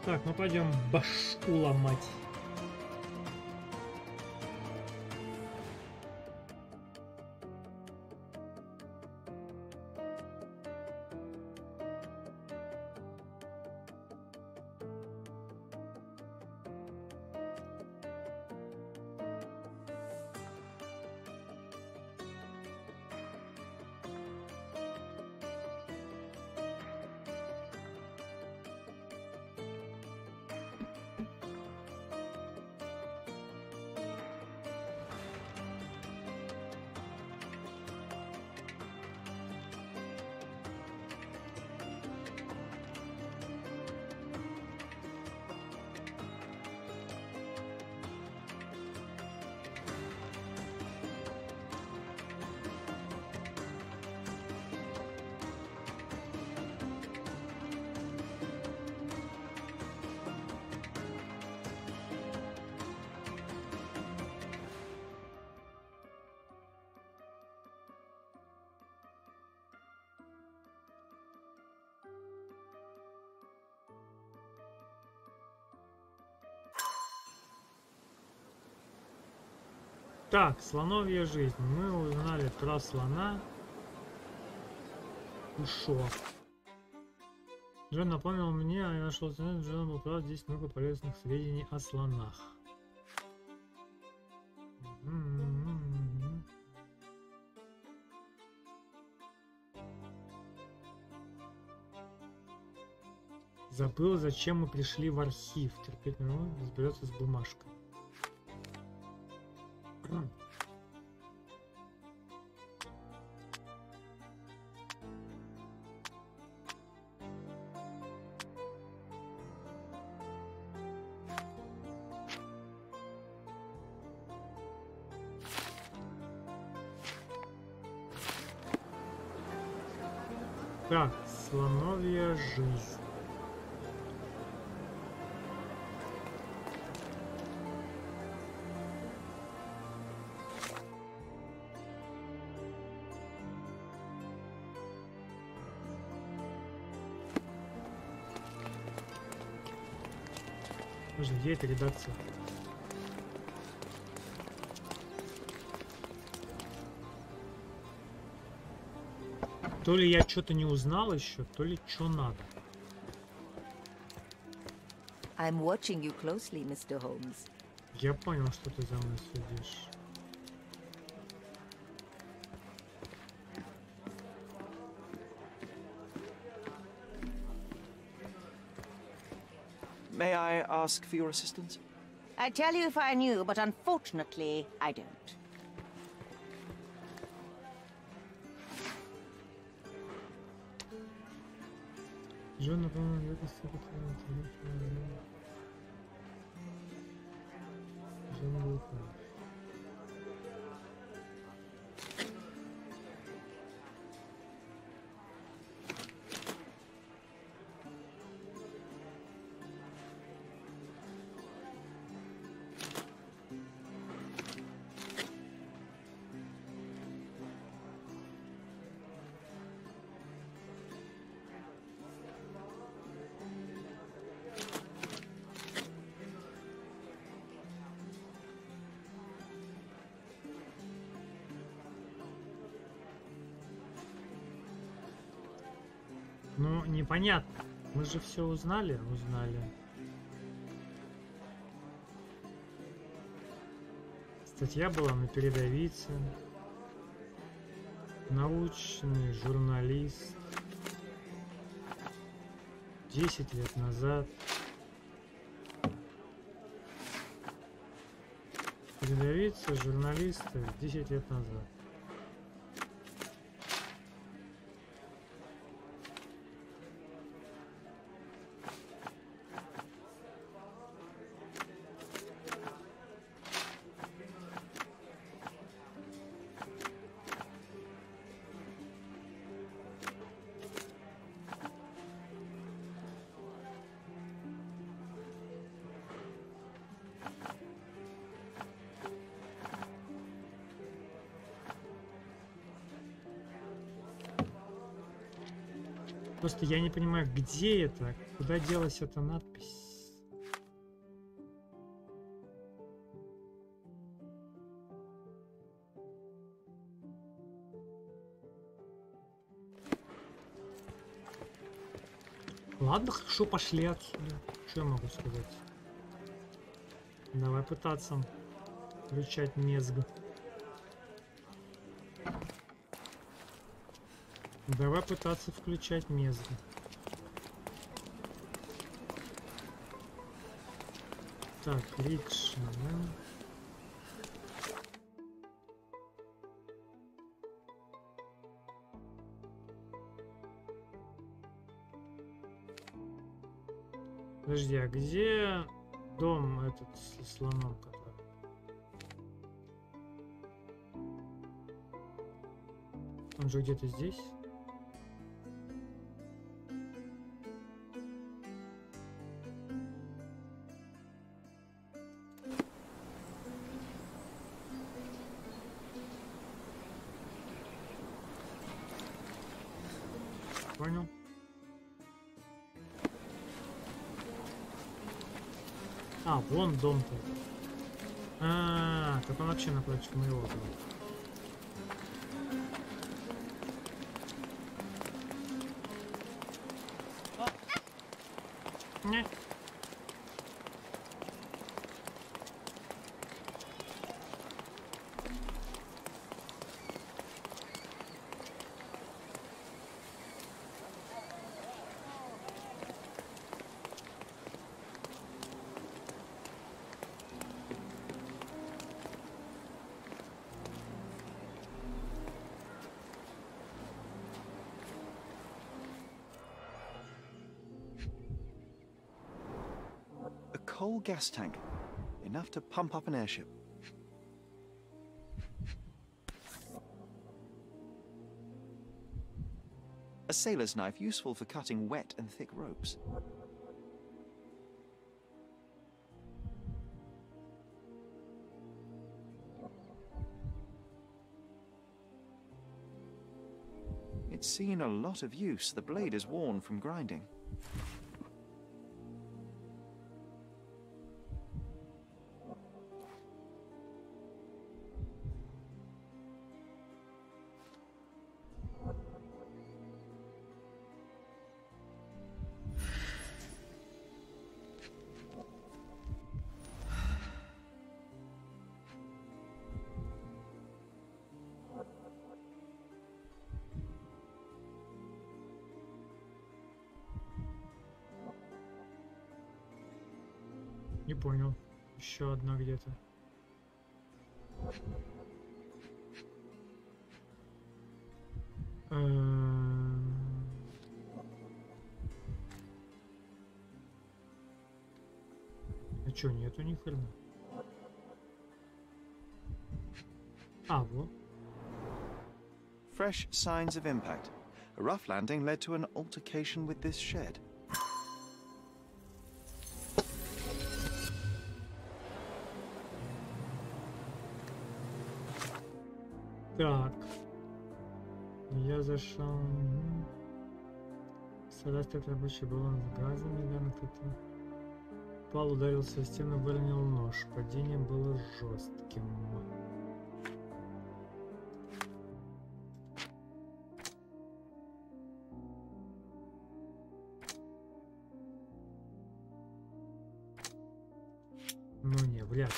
Так, ну пойдем башку ломать. Так, слоновья жизнь. Мы узнали про слона. Ушо. Джон напомнил мне, а я нашел интернет, Джон был прав, здесь много полезных сведений о слонах. Забыл, зачем мы пришли в архив. Терпеть не могу, разберется с бумажкой. Так, слоновья жизнь. Где эта редакция? То ли я что-то не узнал еще, то ли что надо. I'm watching you closely, Mr. Holmes. Я понял, что ты за мной следишь. May I ask for your assistance? I'd tell you if I knew, but unfortunately, I don't. Джон, напомню, это Ну, непонятно. Мы же все узнали? Узнали. Статья была на передовице. Научный журналист. 10 лет назад. Передовица журналиста 10 лет назад. Просто я не понимаю, где это, куда делась эта надпись. Ладно, хорошо, пошли отсюда. Что я могу сказать? Давай пытаться включать мезг. Давай пытаться включать мезг. Так, рикша, да? Подожди, а где дом этот с слоном, который? Он же где-то здесь? Понял. А, вон дом-то. Так он вообще напротив моего дома. Не. Coal gas tank, enough to pump up an airship. A sailor's knife, useful for cutting wet and thick ropes. It's seen a lot of use. The blade is worn from grinding. Не понял. Еще одна где-то. А чё, нету ни хрена? А, вот. Fresh signs of impact. A rough landing led to an altercation with this shed. Так. Я зашел. Соответственно, рабочий баллон с газом. Недавно кто-то упал, ударился о стену, выронил нож. Падение было жестким. Ну не, вряд ли.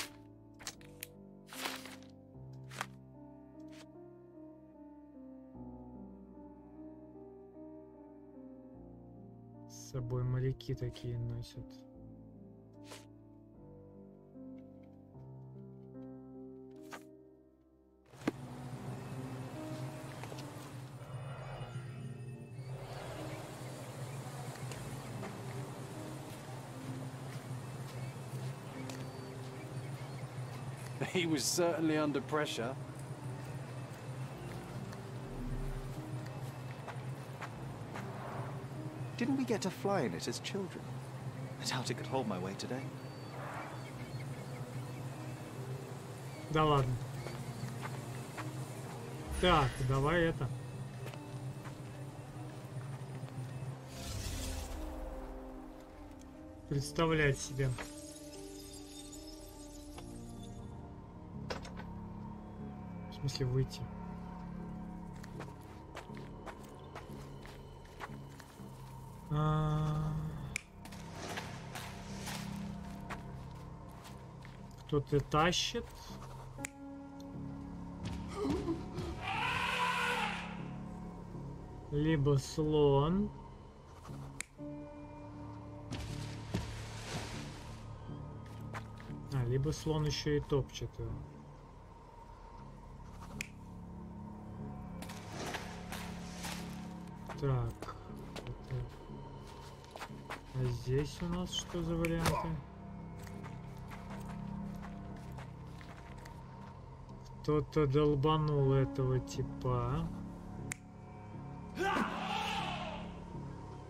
С собой моряки такие носят. He was certainly under pressure. Didn't we get to fly in it as children? I doubt it could hold my weight today. Да ладно. Так, давай это. представлять себе. В смысле выйти? Кто-то тащит. Либо слон. Либо слон еще и топчет его. Так. А здесь у нас что за варианты? Кто-то долбанул этого типа.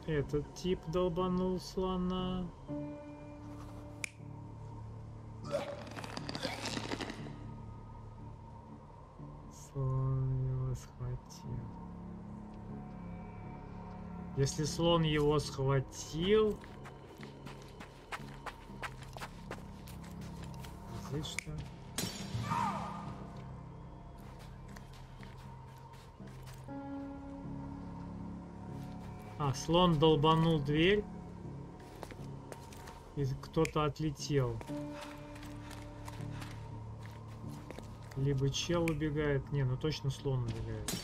Этот тип долбанул слона. Слон его схватил. Если слон его схватил... Здесь что? Слон долбанул дверь. И кто-то отлетел. Либо чел убегает. Не, ну точно слон убегает.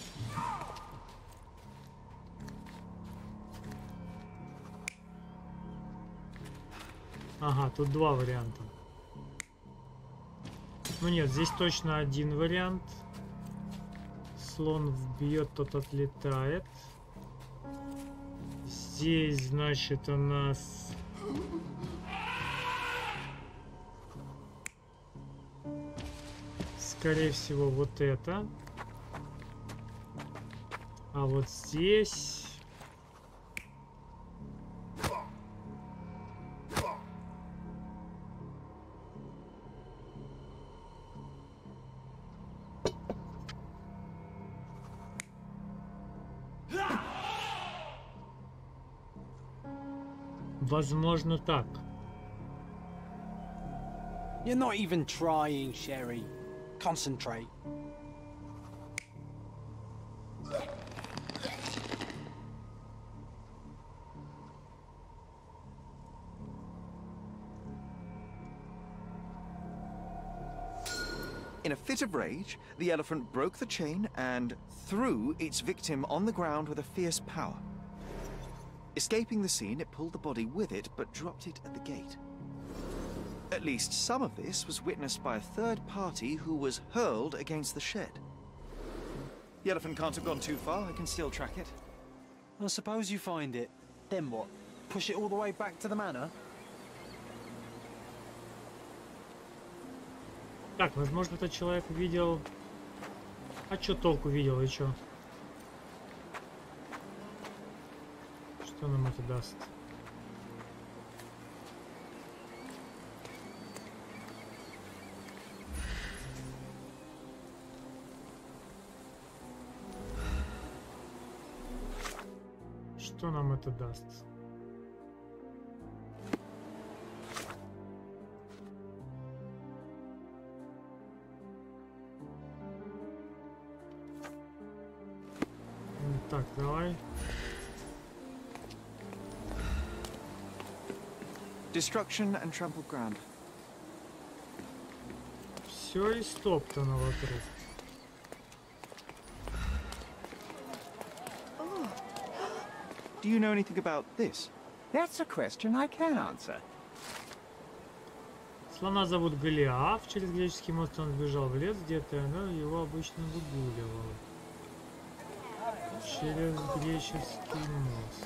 Ага, тут два варианта. Ну нет, здесь точно один вариант. Слон вбьет, тот отлетает. Здесь, значит, у нас... Скорее всего, вот это. А вот здесь... Возможно, так. You're not even trying, Sherry. Concentrate. In a fit of rage, the elephant broke the chain and threw its victim on the ground with a fierce power. Escaping the scene, it pulled the body with it, but dropped it at the gate. At least some of this was witnessed by a third party who was hurled against the shed. The elephant can't have gone too far, I can still track it. I suppose you find it. Then what? Push it all the way back to the manor? Так, возможно, этот человек видел... А чё толку видел и чё? Что нам это даст? Что нам это даст? Так, давай. Destruction and trampled ground. Все истоптано вокруг. Do you know anything about this? That's a question I can answer. Слона зовут Голиаф. Через греческий мост он сбежал в лес где-то, но его обычно выгуливал. Через греческий мост.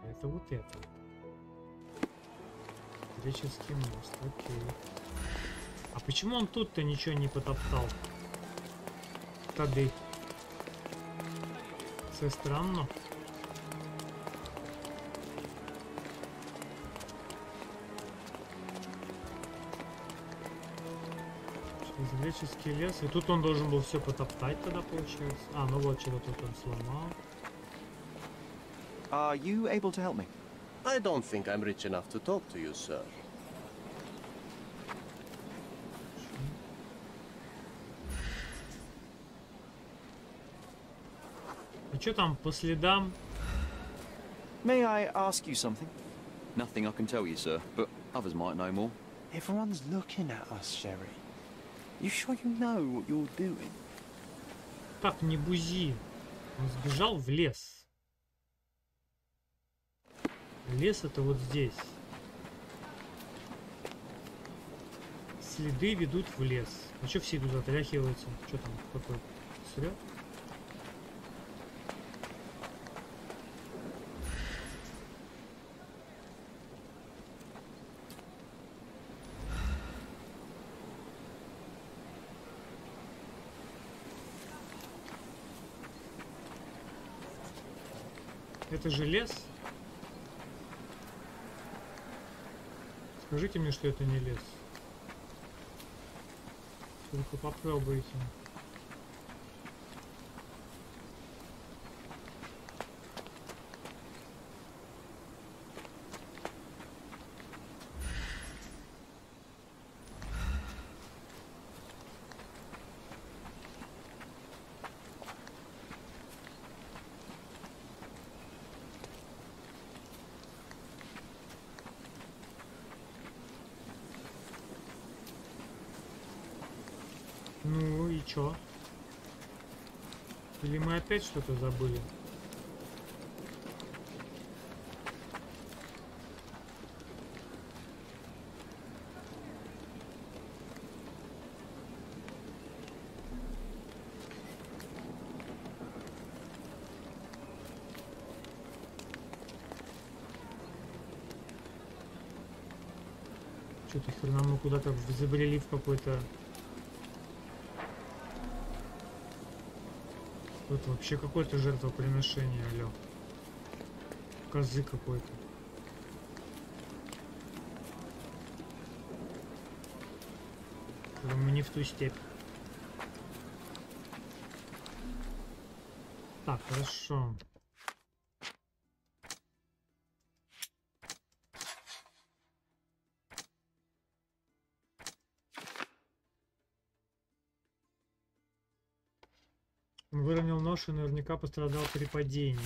Это вот это. Греческий мост, окей. А почему он тут-то ничего не потоптал? Тады. Все странно. Через греческий лес. И тут он должен был все потоптать тогда, получается. А, ну вот что-то тут он сломал. Are you able to help me? I don't think I'm rich enough to talk to you, sir. А что там по следам? May I ask you something? Nothing I can tell you, sir, but others might know more. Everyone's looking at us, Sherry. You sure you know what you're doing? Так, не бузи. Он сбежал в лес. Лес это вот здесь. Следы ведут в лес. А что все идут отряхиваются? Что там, какой срёт? Это же лес. Скажите мне, что это не лес. Только попробуйте. Ну и чё? Или мы опять что-то забыли? Что-то хрена мы куда-то забрели в какой-то... Это вообще какое-то жертвоприношение, алё. Козы какой-то. Мы не в ту степь. Так, хорошо. Он выронил нож и наверняка пострадал при падении.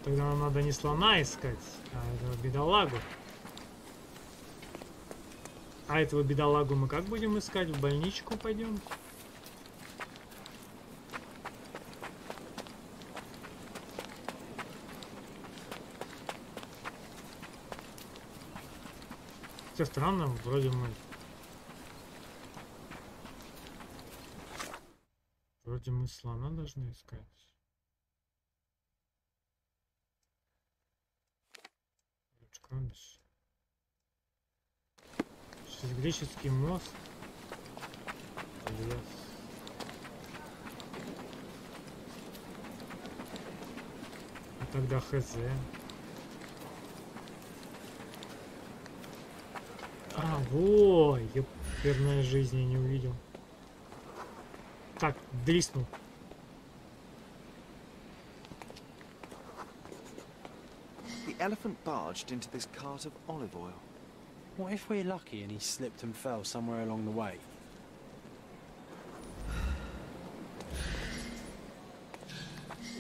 Тогда нам надо не слона искать, а этого бедолагу. А этого бедолагу мы как будем искать? В больничку пойдем? Хотя странно, вроде мы слона должны искать. Сейчас греческий мост. Лес. А тогда хз. Во, ёперная жизнь, я не увидел. Так, дриснул. The elephant barged into this cart of olive oil. What if we're lucky and he slipped and fell somewhere along the way?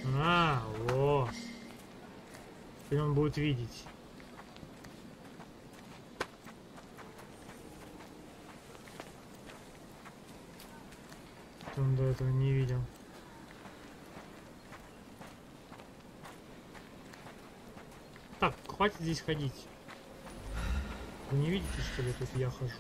Во. Теперь он будет видеть. Он до этого не видел. Так, хватит здесь ходить. Вы не видите, что ли, тут я хожу?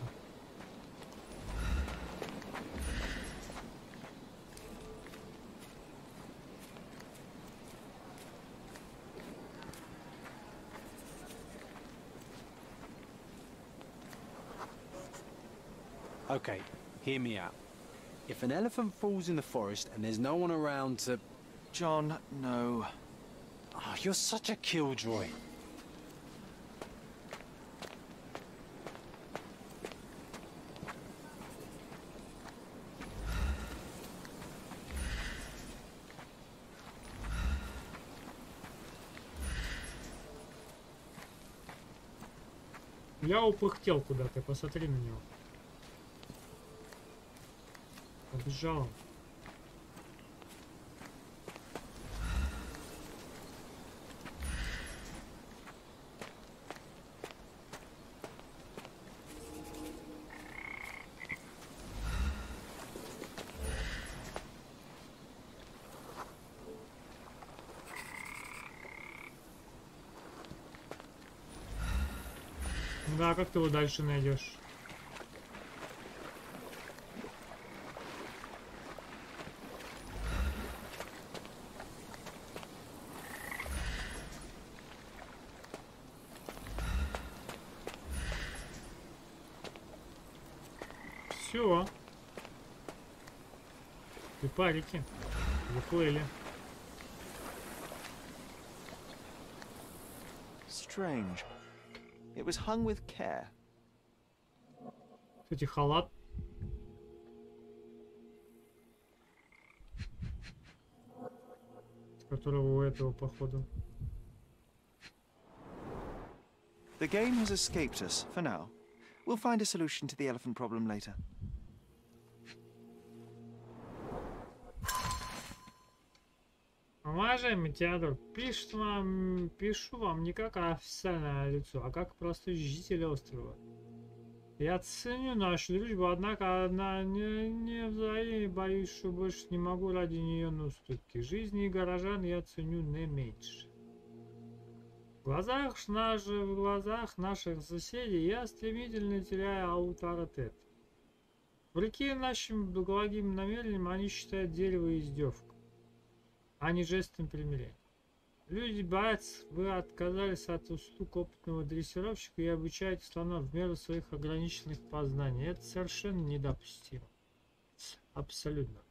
Okay, hear me out. If an elephant falls in the forest and there's no one around to... John, no. Oh, you're such a killjoy. Я упыхтел куда-то, посмотри на него. Побежал. Да, как ты его дальше найдешь? Все. И парики выплыли. Strange. It was hung with care. Кстати, халат. С которого у этого, походу. The game has escaped us for now. We'll find a solution to the elephant problem later. Уважаемый Теодор, пишу вам не как официальное лицо, а как простой житель острова. Я ценю нашу дружбу, однако она не взаимна, боюсь, что больше не могу ради нее на уступки. Жизни горожан я ценю не меньше. В глазах наших соседей я стремительно теряю авторитет. Вопреки нашим благим намерениям они считают дерево издевкой, а не жестом примирения. Люди боятся, вы отказались от услуг опытного дрессировщика и обучаете слона в меру своих ограниченных познаний. Это совершенно недопустимо. Абсолютно.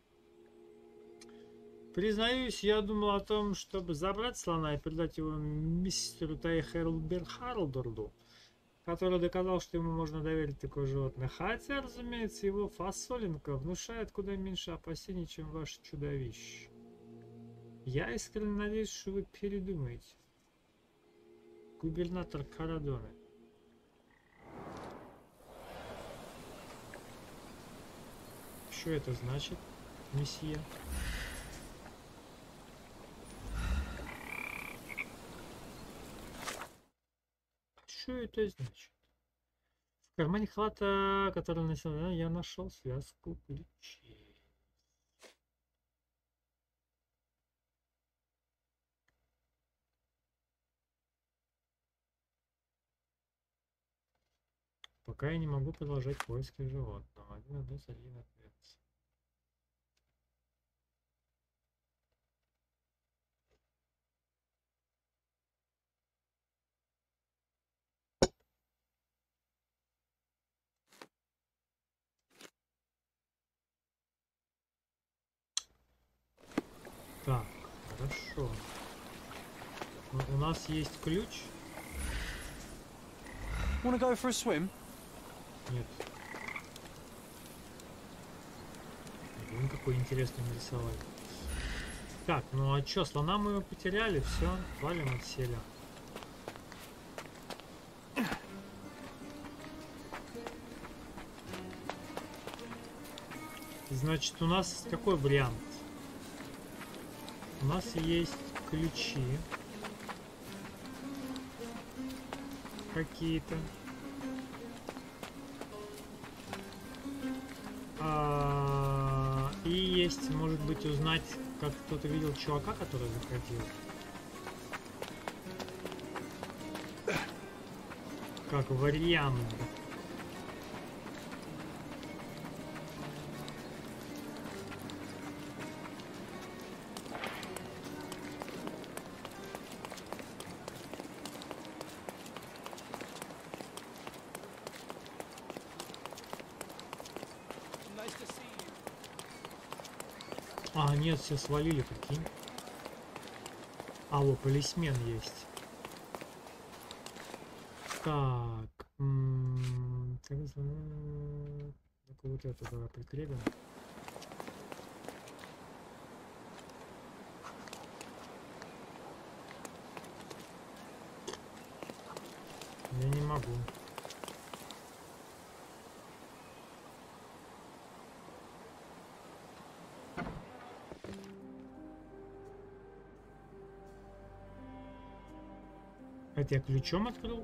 Признаюсь, я думал о том, чтобы забрать слона и передать его мистеру Харлдорду, который доказал, что ему можно доверить такое животное. Хотя, разумеется, его фасолинка внушает куда меньше опасений, чем ваше чудовище. Я искренне надеюсь, что вы передумаете. Губернатор Карадоны. Что это значит, месье? Что это значит? В кармане халата, который носил, я нашел связку ключей. Пока я не могу продолжать поиски животного. Один ответ. Так, хорошо. У нас есть ключ. Wanna go for a swim? Нет. Блин, какой интересный нарисовали. Так, ну а чё, слона мы его потеряли, все, валим отсели. Значит, у нас какой вариант? У нас есть ключи какие-то. И есть, может быть, узнать, как кто-то видел чувака, который заходил. Как вариант. А, нет, все свалили, прикинь. А, вот, полисмен есть. Так. Вот это давай прикрепим. Я не могу. Это я ключом открыл?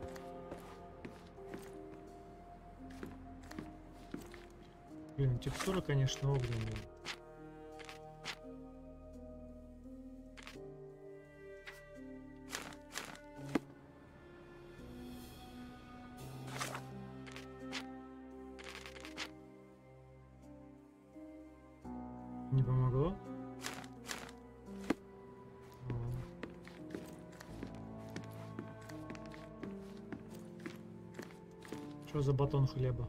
Блин, текстура, конечно, огненная. Не помогло? Что за батон хлеба?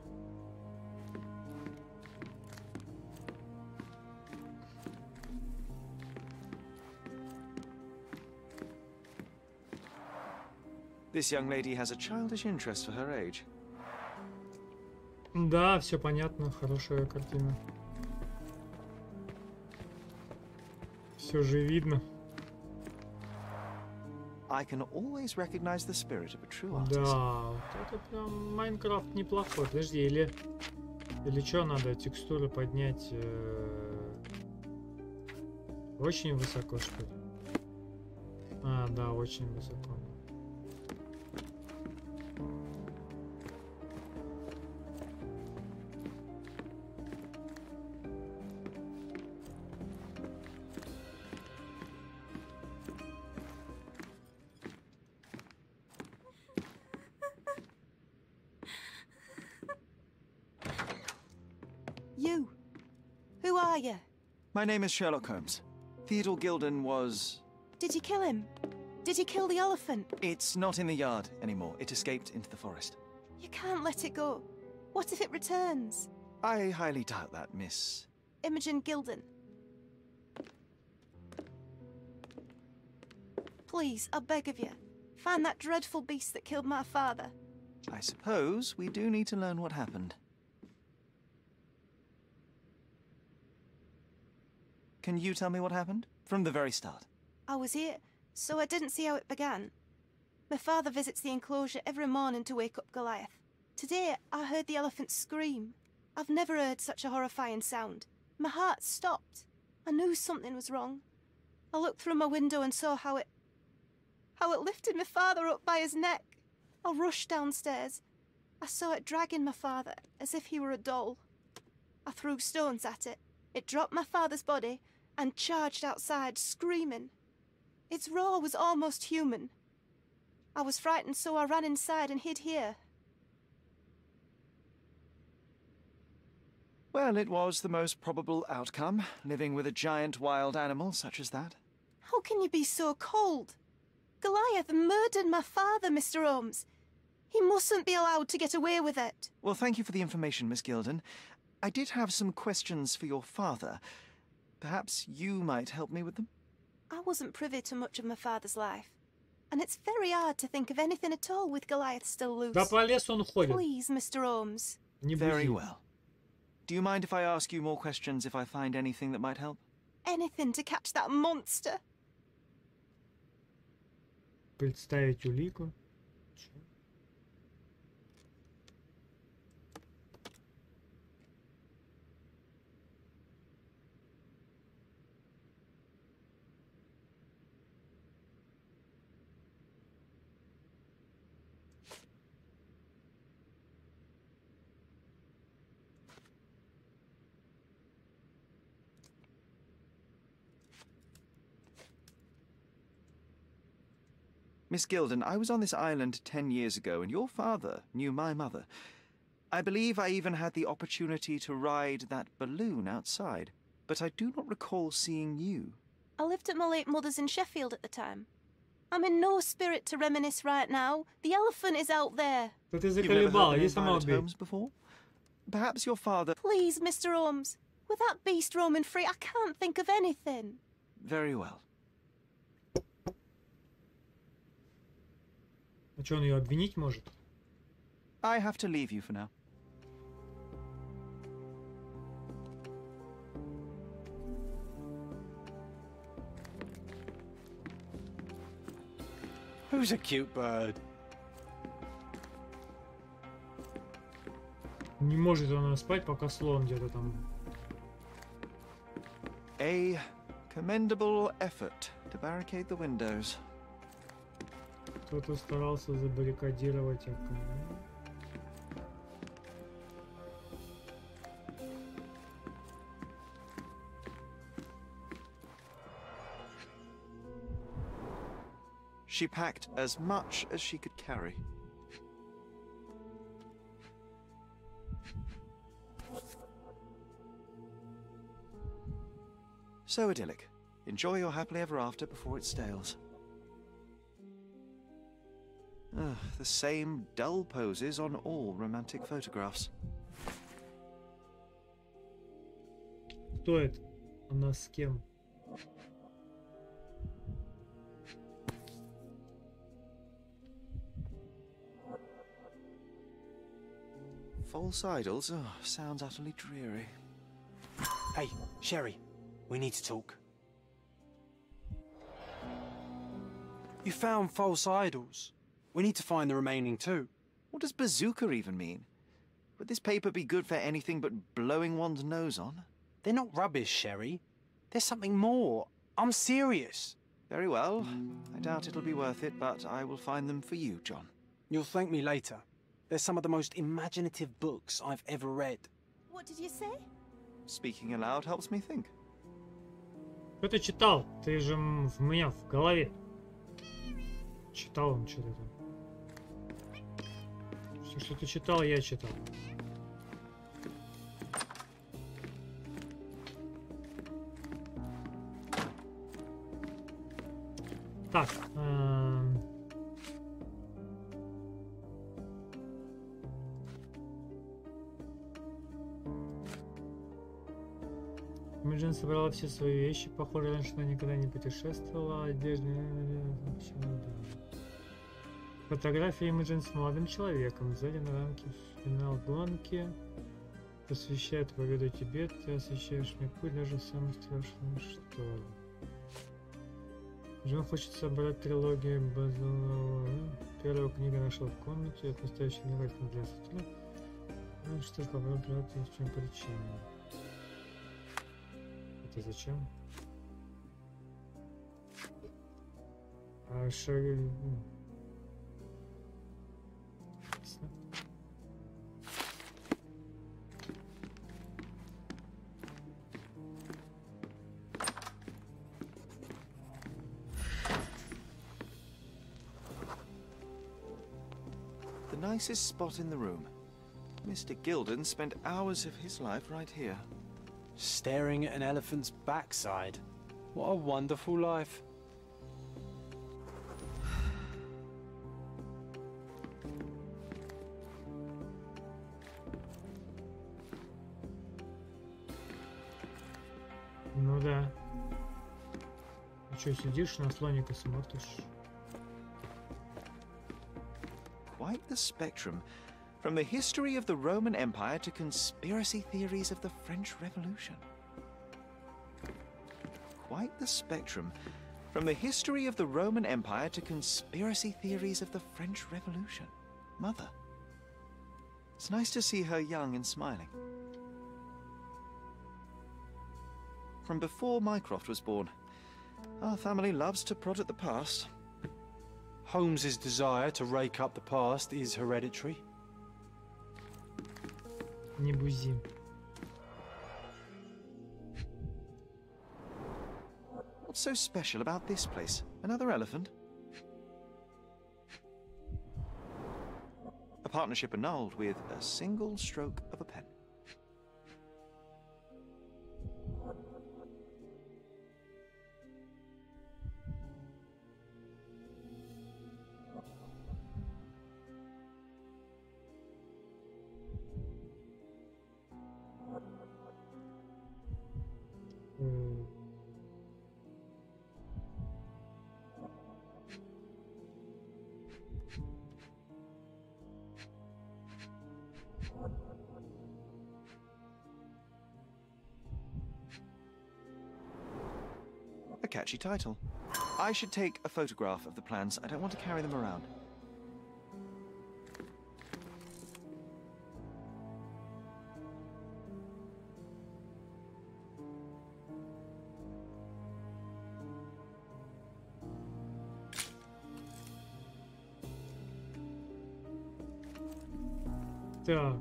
This young lady has a childish interest for her age. Да, все понятно, хорошая картина. Все же видно. I can always recognize the spirit of a true artist. Да, вот это прям Майнкрафт неплохой. Подожди, или что надо текстуры поднять очень высоко, что ли? А, да, очень высоко. You. Who are you? My name is Sherlock Holmes. Theodore Gilden was... Did you kill him? Did you kill the elephant? It's not in the yard anymore. It escaped into the forest. You can't let it go. What if it returns? I highly doubt that, Miss. Imogen Gilden. Please, I beg of you, find that dreadful beast that killed my father. I suppose we do need to learn what happened. Can you tell me what happened? From the very start. I was here, so I didn't see how it began. My father visits the enclosure every morning to wake up Goliath. Today, I heard the elephant scream. I've never heard such a horrifying sound. My heart stopped. I knew something was wrong. I looked through my window and saw how it lifted my father up by his neck. I rushed downstairs. I saw it dragging my father as if he were a doll. I threw stones at it. It dropped my father's body and charged outside, screaming. Its roar was almost human. I was frightened, so I ran inside and hid here. Well, it was the most probable outcome, living with a giant wild animal such as that. How can you be so cold? Goliath murdered my father, Mr. Holmes. He mustn't be allowed to get away with it. Well, thank you for the information, Miss Gilden. I did have some questions for your father. Perhaps you might help me with them? I wasn't privy to much of my father's life. And it's very hard to think of anything at all with Goliath still loose. Да по лесу он ходит. Please, Mr. Holmes. Не Very бузи. well. Do you mind if I ask you more questions if I find anything that might help? Anything to catch that monster. Представить улику. Чё? Miss Gilden, I was on this island 10 years ago, and your father knew my mother. I believe I even had the opportunity to ride that balloon outside, but I do not recall seeing you. I lived at my late mother's in Sheffield at the time. I'm in no spirit to reminisce right now. The elephant is out there. Да ты You've never заколебал, heard иди of сама Violet убей. Holmes before? Perhaps your father... Please, Mr. Holmes. With that beast roaming free, I can't think of anything. Very well. А что, он ее обвинить может? I have to leave you for now. Who's a cute bird? Не может она спать, пока слон где-то там. A commendable effort to barricade the windows. кто-то старался забаррикадировать окно. She packed as much as she could carry. So idyllic. Enjoy your happily ever after before it stales. The same dull poses on all romantic photographs. Кто это? Она с кем? False idols? Oh, sounds utterly dreary. Hey, Sherry, we need to talk. You found false idols. We need to find the remaining two. What does bazooka even mean? Would this paper be good for anything but blowing one's nose on? They're not rubbish, Sherry. There's something more. I'm serious. Very well. I doubt it'll be worth it, but I will find them for you, John. You'll thank me later. They're some of the most imaginative books I've ever read. What did you say? Speaking aloud helps me think. Что ты читал? Ты же в меня в голове. Читал он что-то там. Все, что ты читал, я читал. Так. Имиджин собрала все свои вещи. Похоже, раньше она никогда не путешествовала. Одежда... Фотография Имиджин с молодым человеком. Сзади на рамке финал гонки. Посвящает победу тебе. Ты освещаешь мне путь даже в самом страшном шторме. Джон хочет собрать трилогию Базалова. Первую книгу нашел в комнате. Это настоящий внимательный для слушателя. Что попробуем проверить, в чем причина. Это зачем? The nicest spot in the room. Mr. Gilden spent hours of his life right here. Staring at an elephant's backside. What a wonderful life. Ну да. Ты что, сидишь на слоника смотришь? Quite the spectrum. From the history of the Roman Empire to conspiracy theories of the French Revolution. Quite the spectrum. From the history of the Roman Empire to conspiracy theories of the French Revolution. Mother. It's nice to see her young and smiling. From before Mycroft was born. Our family loves to prod at the past. Holmes's desire to rake up the past is hereditary. Не бузи. What's so special about this place? Another elephant? A partnership annulled with a single stroke of a pen. A catchy title. I should take a photograph of the plans. I don't want to carry them around. Так.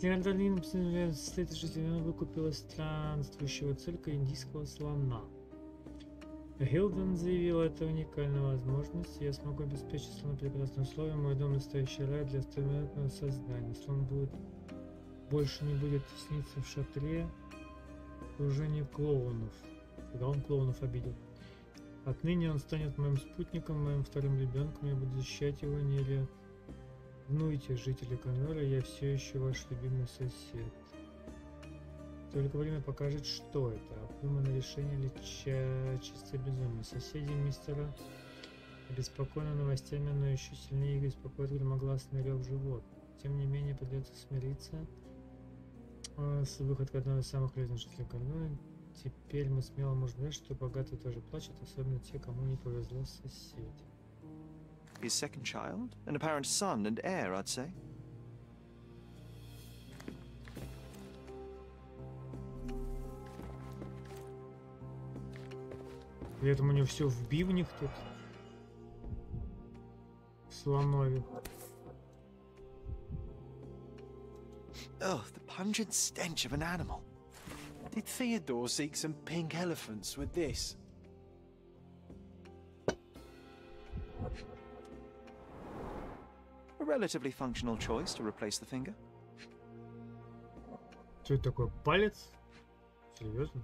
Теодолин состоит из жизни, выкупила странствующего цирка индийского слона. Гилден заявил, это уникальная возможность. Я смогу обеспечить слону прекрасные условия. Мой дом настоящий рай для стандартного создания. Слон больше не будет сниться в шатре окружении клоунов. Когда он клоунов обидел. Отныне он станет моим спутником, моим вторым ребенком. Я буду защищать его, не ревнуйте, жители Конвера, я все еще ваш любимый сосед. Только время покажет, что это. Обдуманное решение или чистое безумие. Соседи мистера обеспокоены новостями, но еще сильнее их беспокоит громогласный рев живот. Тем не менее, придется смириться с выходкой одного из самых полезных жителей Конвера. Теперь мы смело можем говорить, что богатые тоже плачут, особенно те, кому не повезло соседи. His second child, an apparent son and heir, I'd say. При этом у него все в бивнях тут. В слонове. Oh, the pungent stench of an animal. Did Theodore seek some pink elephants with this? A relatively functional choice to replace the finger. Что это такое? Палец? Серьезно?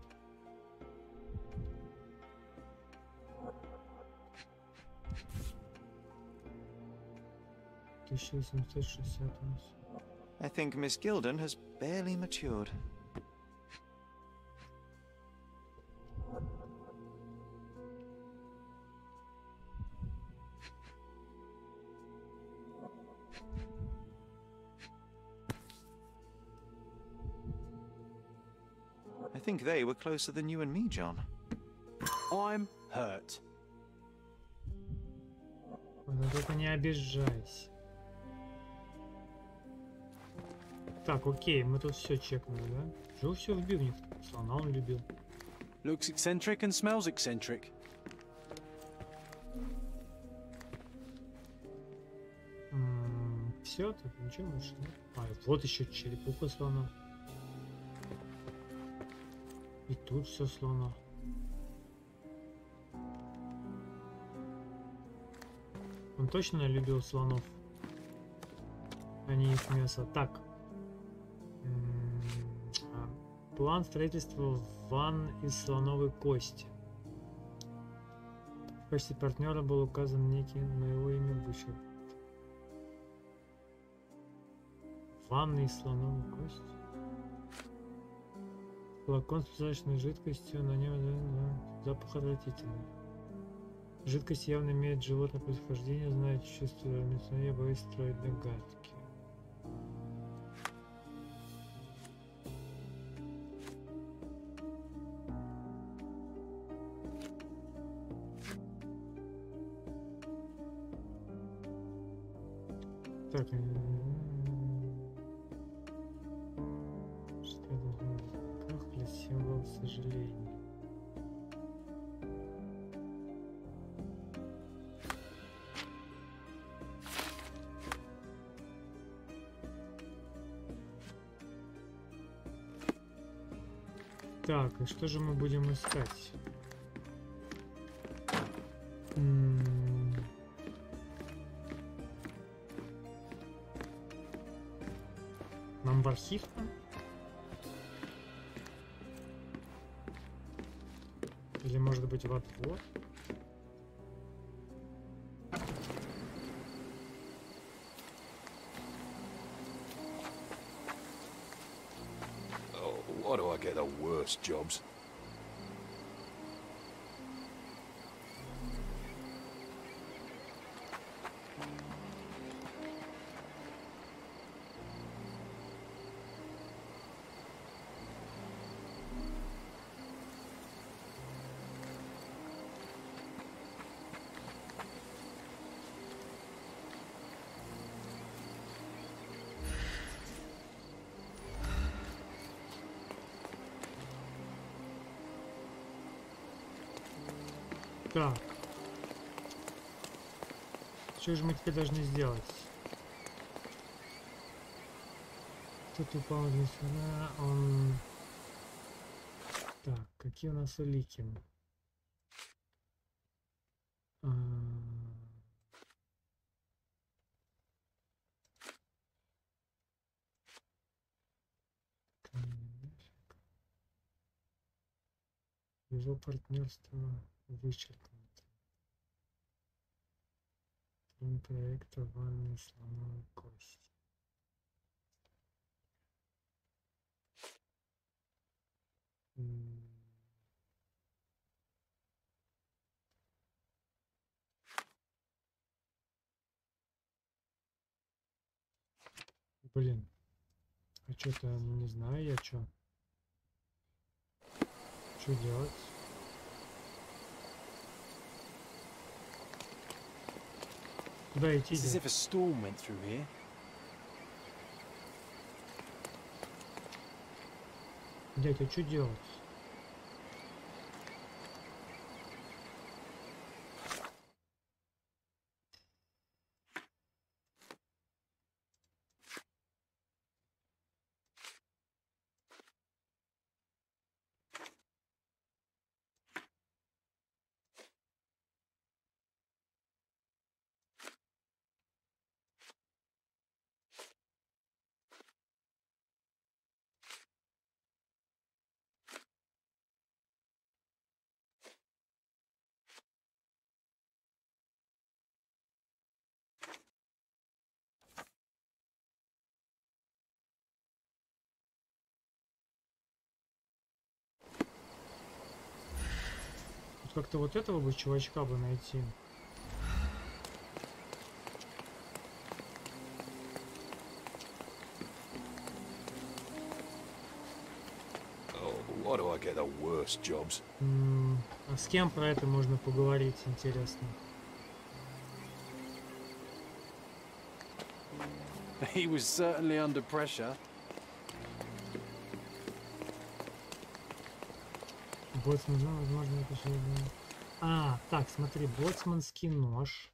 I think Miss Gilden has barely matured. I think they were closer than you and me, John. I'm hurt. Ну только не обижайся. Так, окей, мы тут все чекнули, да? Жил все в бивнях. Слона он любил. Looks eccentric and smells eccentric. Все, тут ничего больше нет. А, вот еще черепуха слона. И тут все слона. Он точно любил слонов, а не их мясо. Так. План строительства ванн из слоновой кости. В качестве партнера был указан некий, но его имя вышел. Ванны из слоновой кости. Флакон с прозрачной жидкостью, на нем запах отвратительный. Жидкость явно имеет животное происхождение, знает чувство, но я боюсь строить догадки. Так, что это в руках для символ сожаления? Так, и что же мы будем искать? Нам в архив? Или может быть во двор? Why do I get the worst jobs? Так. Что же мы теперь должны сделать? Тут упал здесь сюда, он... Так, какие у нас улики? Его партнерство вычеркнуто. План проекта ванной слоновой кости. Блин. А что-то, не знаю я что. Что делать? Куда идти? It's as if a storm went through here. Дядя, а что делать? Как-то вот этого бы чувачка бы найти. Oh, why do I get the worst jobs? А с кем про это можно поговорить, интересно? He was certainly under pressure. Боцман, ну, возможно, это же... А, так, смотри, боцманский нож.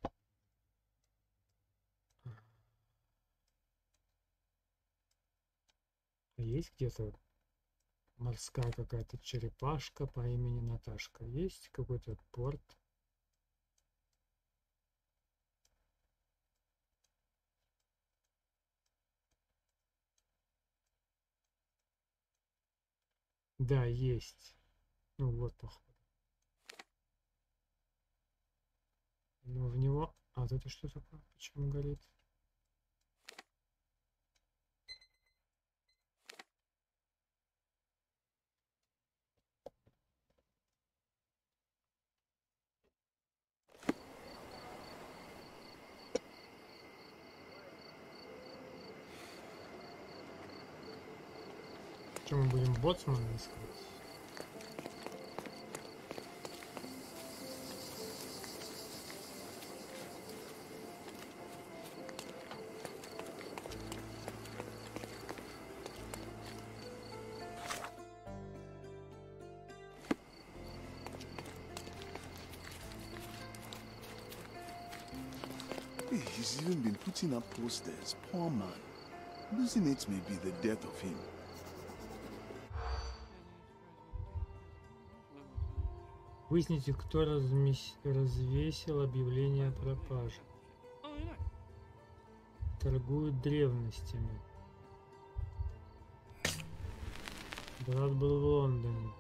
Есть где-то морская какая-то черепашка по имени Наташка? Есть какой-то порт? Да, есть. Ну вот, походу. Но в него... А, вот это что такое? Почему горит? Что мы будем боцмана искать? He's even been putting up posters. Poor man. Losing it may be the death of him. Выясните, кто развесил объявление о пропаже. Торгуют древностями. Брат был в Лондоне.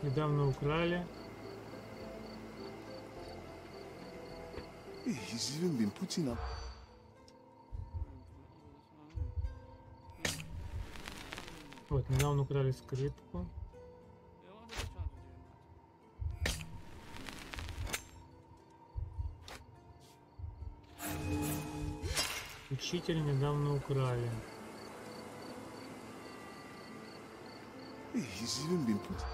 Недавно украли. He's even been putting up. Вот, недавно украли скрипку. Учитель недавно украли. He's even been putting.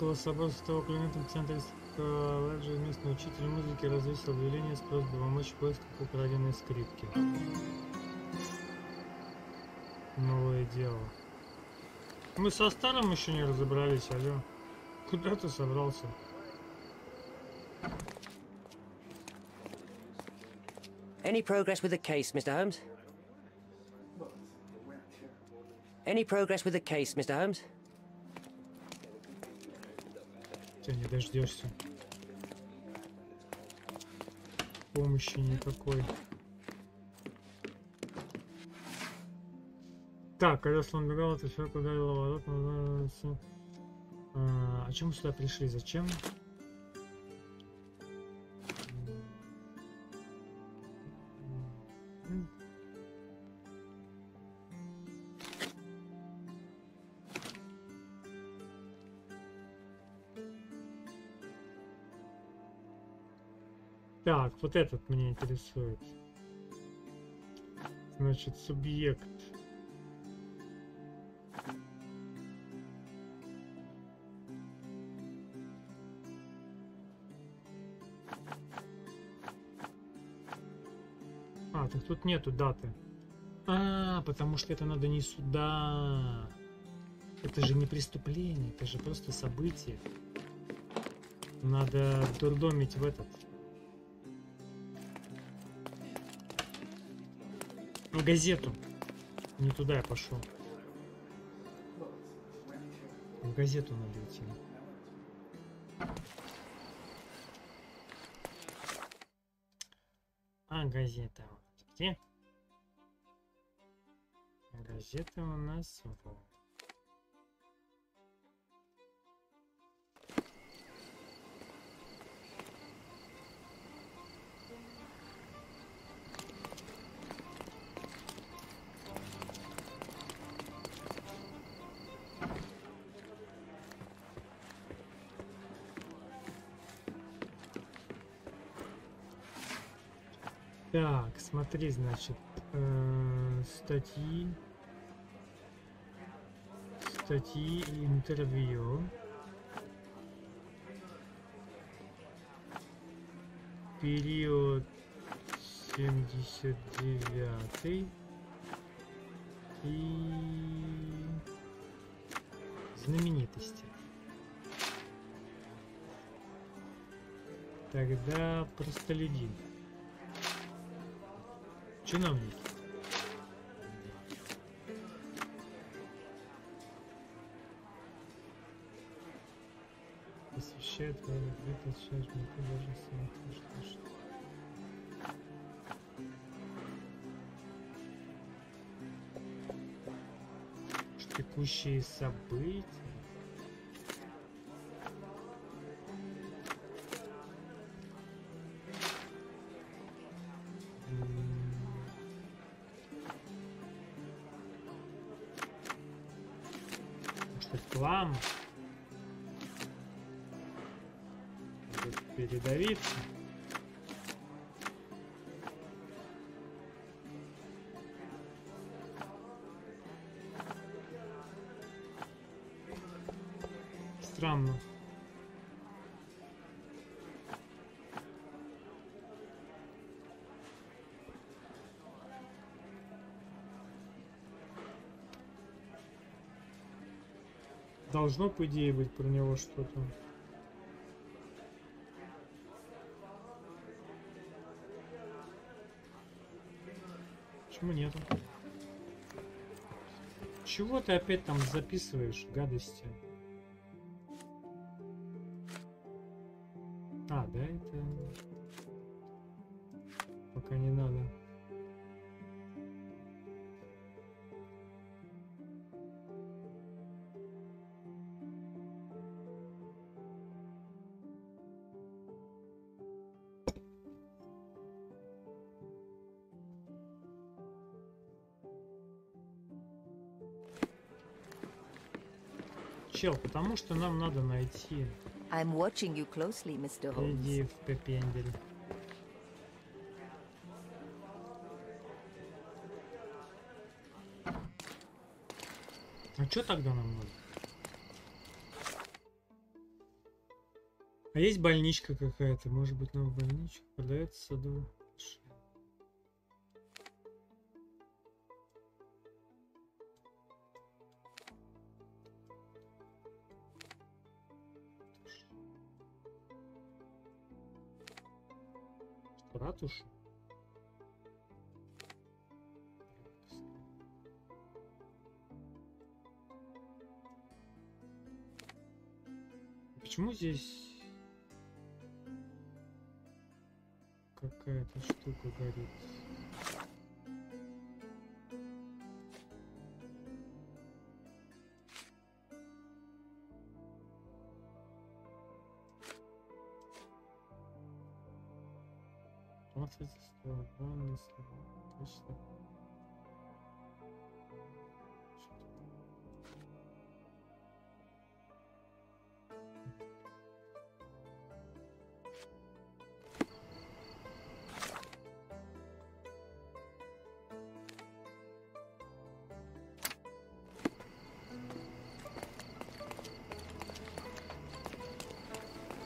Около собора Святого Климента в центре колледжа местный учитель музыки развесил объявление с просьбой помочь в поисках украденной скрипки. Новое дело. Мы со старым еще не разобрались, алло. Куда ты собрался? Any progress with the case, Mr. Holmes? Any progress with the case, Mr. Holmes? Тебя не дождешься. Помощи никакой. Так, когда слон бегал, это все ударило ворот. А чем мы сюда пришли? Зачем? Так, вот этот меня интересует. Значит, субъект. А, так тут нету даты. А, потому что это надо не сюда. Это же не преступление, это же просто событие. Надо дурдомить в этот. В газету. Не туда я пошел. В газету надо идти. А газета где? Газета у нас вот. Так, смотри, значит, статьи, интервью, период 79 и знаменитости. Тогда простолюдин. Чиновники. Посвящает этот сейчас даже текущие события. Реклама. Передавиться. Странно. Должно, по идее, быть про него что-то. Почему нету? Чего ты опять там записываешь, гадости? А, да, это... Пока не надо. Чел, потому что нам надо найти. I'm watching you closely, Mr. Holmes. Иди в пепендель. А что тогда нам надо? А есть больничка какая-то? Может быть, нам в больничку продается в саду? Ратушу? Почему здесь какая-то штука горит? Данные слова. Точно.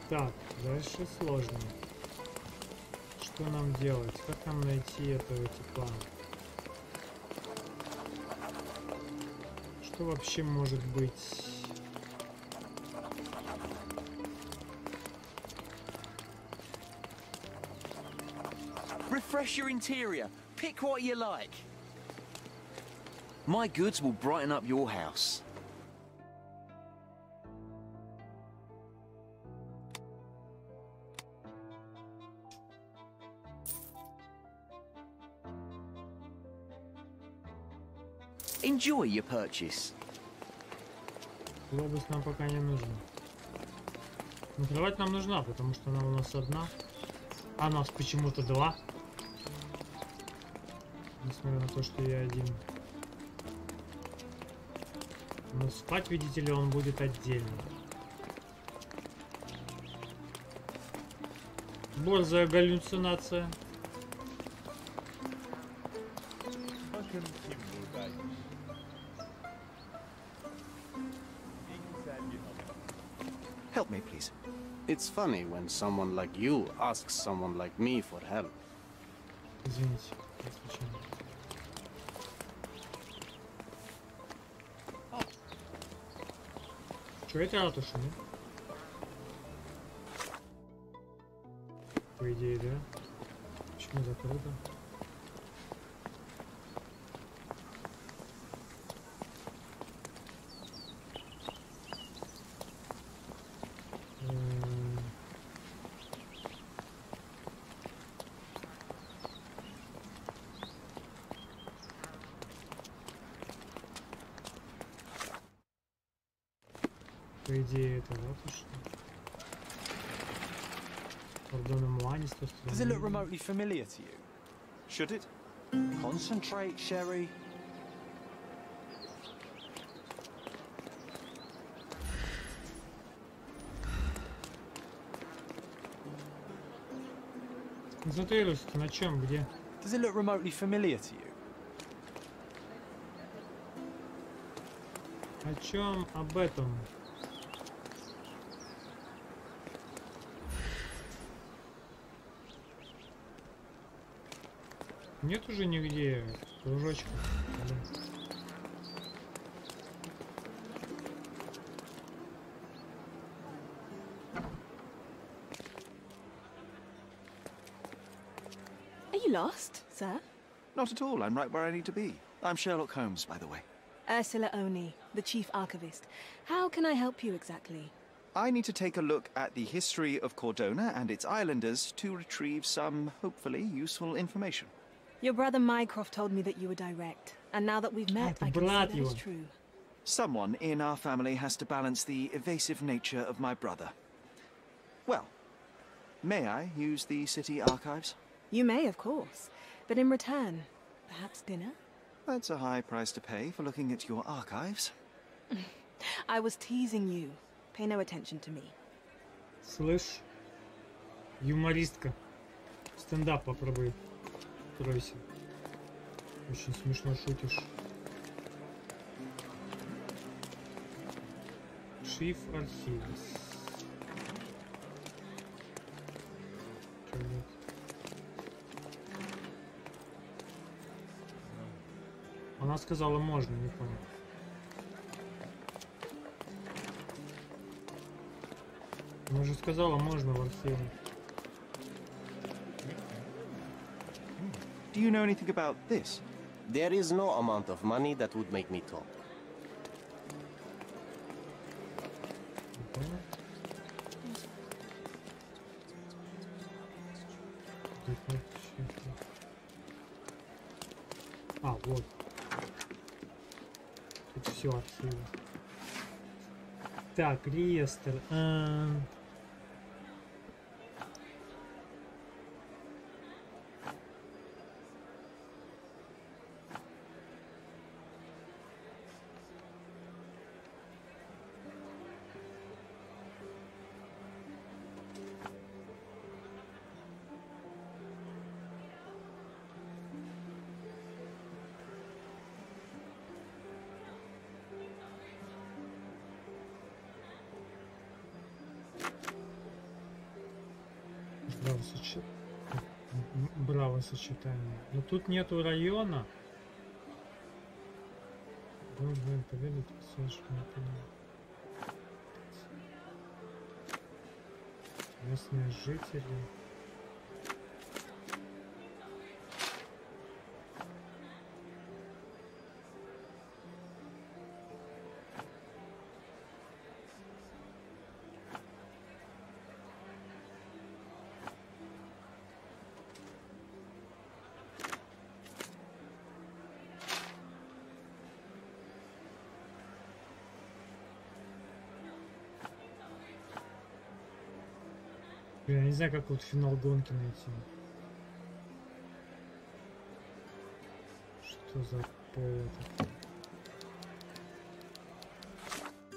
Так, дальше сложно. Что нам делать? Как нам найти этого типа? Что вообще может быть? Refresh your interior. Pick what you like. My goods will brighten up your house. Enjoy your purchase. Глобус нам пока не нужен. Но кровать нам нужна, потому что она у нас одна. А нас почему-то два. Несмотря на то, что я один. Но спать, видите ли, он будет отдельно. Борзая галлюцинация. Help me, please. It's funny when someone like you asks someone like me for help. Извините, отвечаю. Что это ратуша, да? По идее, да? Почему закрыто? По идее, это ратуша. Does it look remotely familiar to you? Should it? Concentrate, Sherry. Концентрируйся на чем, где? Does it look remotely familiar to you? О чем об этом? Нет уже нигде кружочка. Are you lost, sir? Not at all. I'm right where I need to be. I'm Sherlock Holmes, by the way. Ursula Oni, the chief archivist. How can I help you exactly? I need to take a look at the history of Cordona and its islanders to retrieve some, hopefully, useful information. Your brother Mycroft told me that you were direct, and now that we've met, I can see that is true. Someone in our family has to balance the evasive nature of my brother. Well, may I use the city archives? You may, of course, but in return, perhaps dinner? That's a high price to pay for looking at your archives. I was teasing you. Pay no attention to me. Слышь, юмористка, стендап попробуй. Тройся. Очень смешно шутишь. Chief Archivist. пойдет. Она сказала можно, не понял. Она же сказала можно в ВСЕМ. Do you know anything about this? There is no amount of money that would make me talk. А, вот. Тут все архивы. Так, реестр. Браво сочетание. Но тут нету района. Должен поведать все, что не понимаю. Местные жители. Я не знаю, как вот финал гонки найти. Что за повод?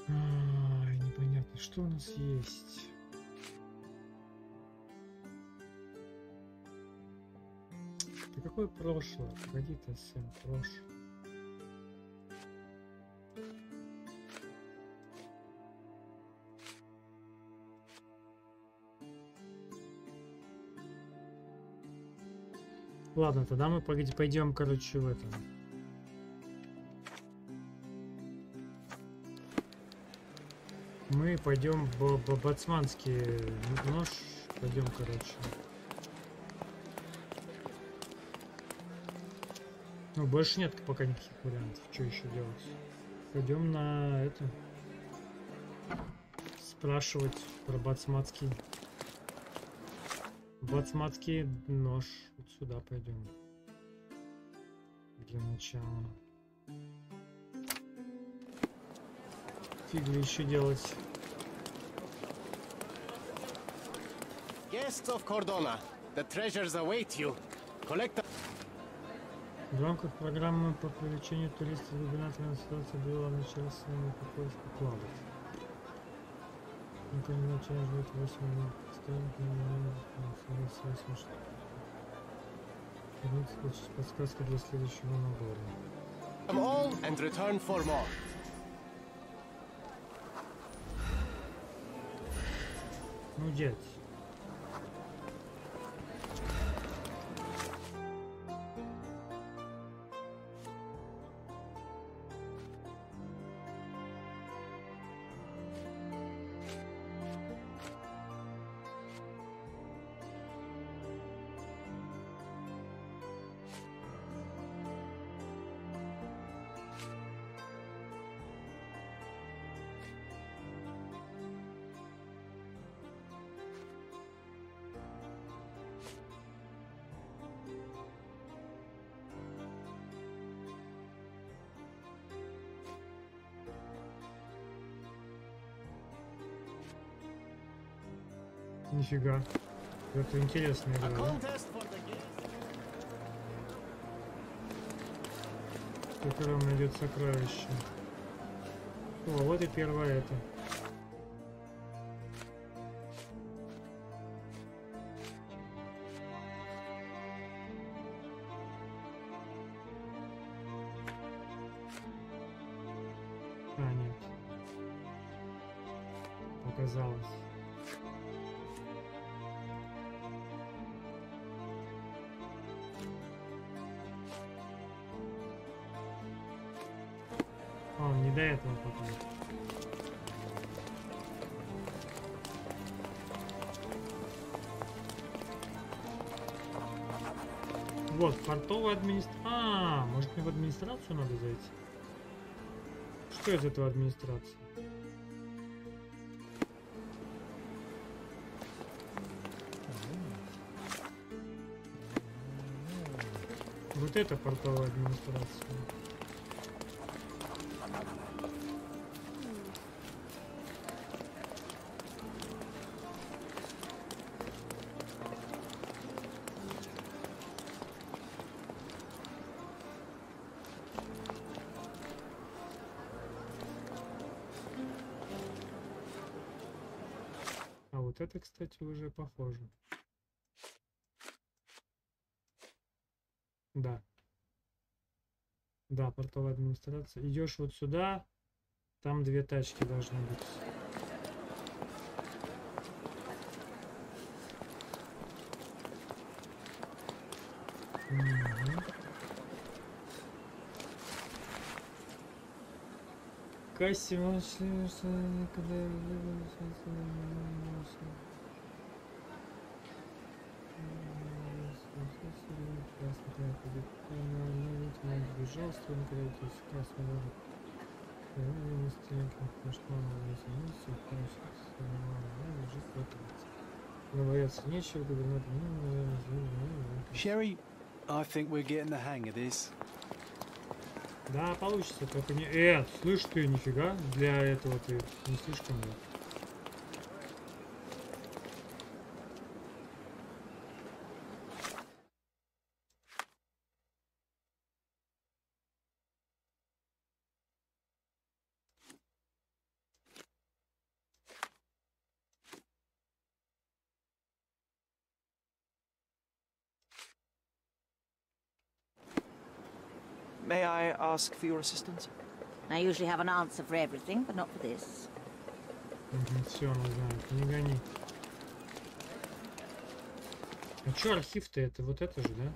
Непонятно, что у нас есть. Да какое прошлое? Погоди-то, Сэм, прошлое. Ладно, тогда мы пойдем, короче, в это. Мы пойдем в боцманский нож. Пойдем, короче. Ну, больше нет пока никаких вариантов. Что еще делать? Пойдем на это. Спрашивать про боцманский. Боцманский нож. Вот сюда пойдем. Для начала. Фигли еще делать. Guests of Cordona, the treasures await you. Collect. В рамках программы по привлечению туристов губернаторная ситуация была в начале своего поиска кладов. Ну-ка, не начали жить 8 минут. Получить подсказку для следующего набора. All and return for more. Ну, дядь. Нифига. Это интересная игра, да? В котором найдет сокровище. О, вот и первое это. А, нет. Показалось. О, не до этого пока. Вот, портовая администрация. А, может мне в администрацию надо зайти? Что из этого администрации? Вот это портовая администрация. А вот это, кстати, уже похоже. Да. Да, портовая администрация. Идешь вот сюда, там 2 тачки должны быть. Угу. Кассе Sherry, I think we're getting the hang of this. Да, получится, только не... слышь ты, нифига, для этого ты не слишком, да. May I ask for your assistance? I usually have an answer for everything, but not for this. Все, она знает, не гони. А чё архив-то это? Вот это же, да?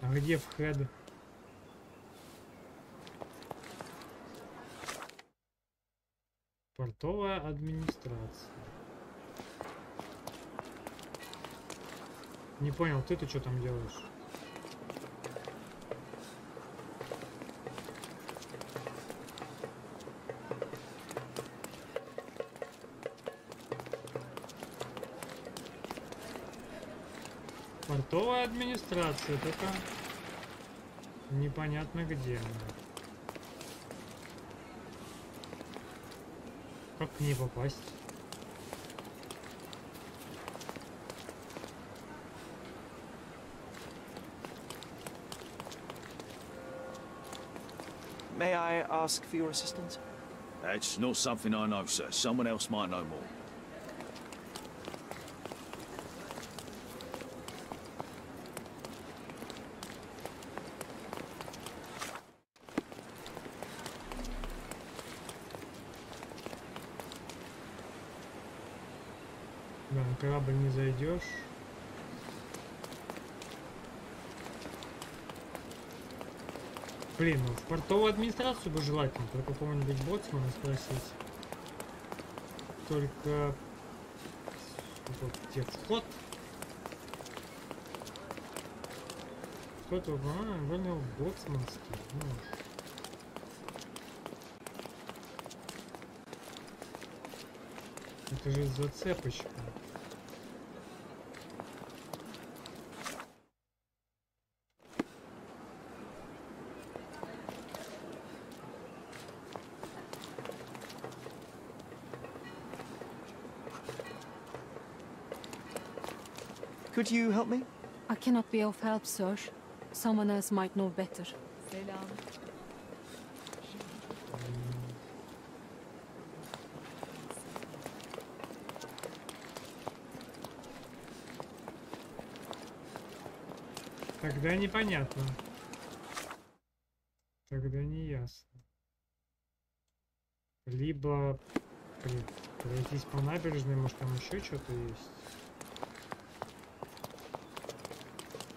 А где вхед? Портовая администрация. Не понял, ты-то что там делаешь? Портовая администрация, только непонятно где она. Как к ней попасть? May I ask for your assistance? That's not something I know, sir. Someone else might know more. Да, на корабль не зайдешь. Блин, ну в портовую администрацию бы желательно, про какого-нибудь боцмана спросить. Только... Вот где вход? Кто-то, понял, боцманский. Ну. Это же зацепочка. Could you help me? I cannot be of help, sir. Someone else might know better. Тогда непонятно. Тогда не ясно. Либо пройтись по набережной, может там еще что-то есть.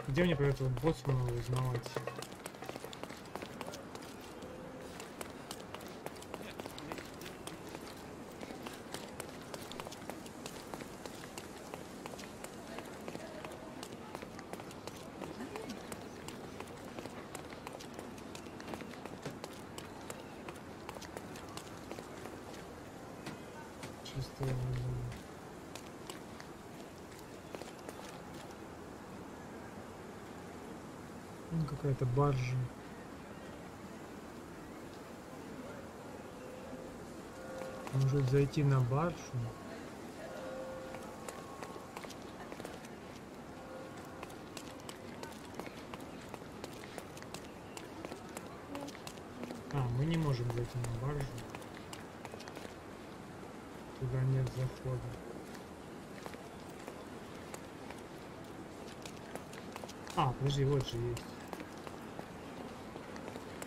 Где мне про этого боцмана узнавать? Чистая вода. Ну, какая-то баржа. Может зайти на баржу? А, мы не можем зайти на баржу. Туда нет захода. А, подожди, вот же есть.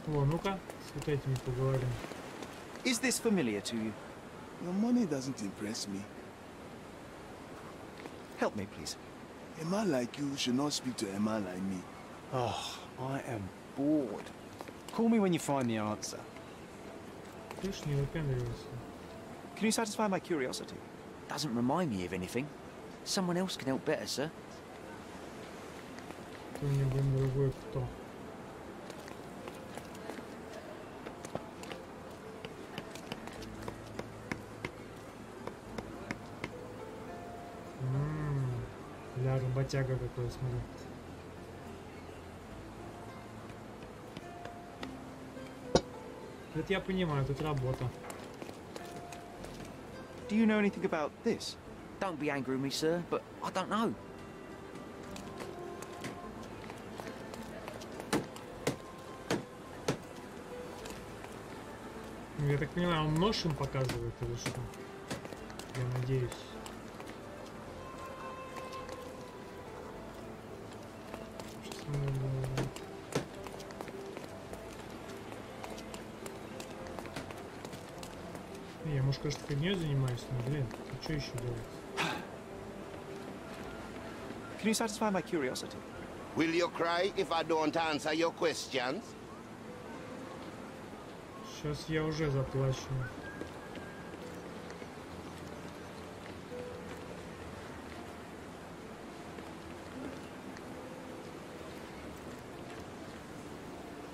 О, ну-ка, с вот этими поговорим. Is this familiar to you? Your money doesn't impress me. Help me, please. A man like you should not speak to a man like me. Oh, I am bored. Call me when you find the answer. Ты ж не выпендривайся. Can you satisfy my curiosity? Doesn't remind me of anything. Someone else can help better, sir. Кто-нибудь другой кто? Ля, работяга какой, смотри. Это я понимаю, тут работа. Do you know anything about this? Don't be angry with me, sir, but I don't know. Я так понимаю, он нож им показывает или что? Я надеюсь. Я, может, кажется, фигней занимаюсь, но, блин, а что еще делать? Can you satisfy my curiosity? Will you cry if I don't answer your questions? Сейчас я уже заплачу.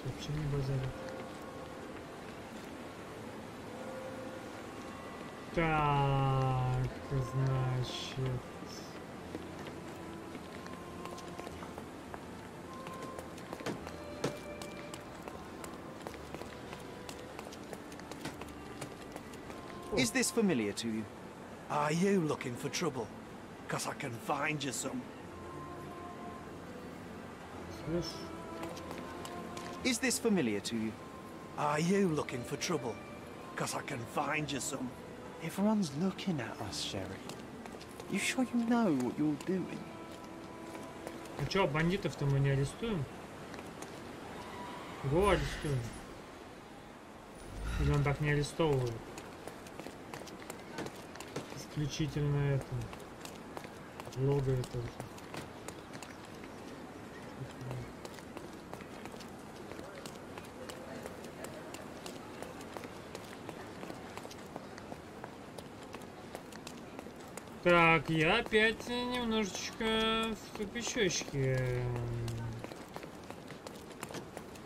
Вообще не базарит. Так, значит... Is this familiar to you? Are you looking for trouble? 'Cause I can find you some. Слышь? Is this familiar to you? Are you looking for trouble? 'Cause I can find you some. Everyone's looking at us, Sherry. You sure you know what you're doing? А чё, бандитов-то мы не арестуем? Его арестуем. Или он так не арестовывает? Исключительно это. Лого это. Так, я опять немножечко в тупичочке.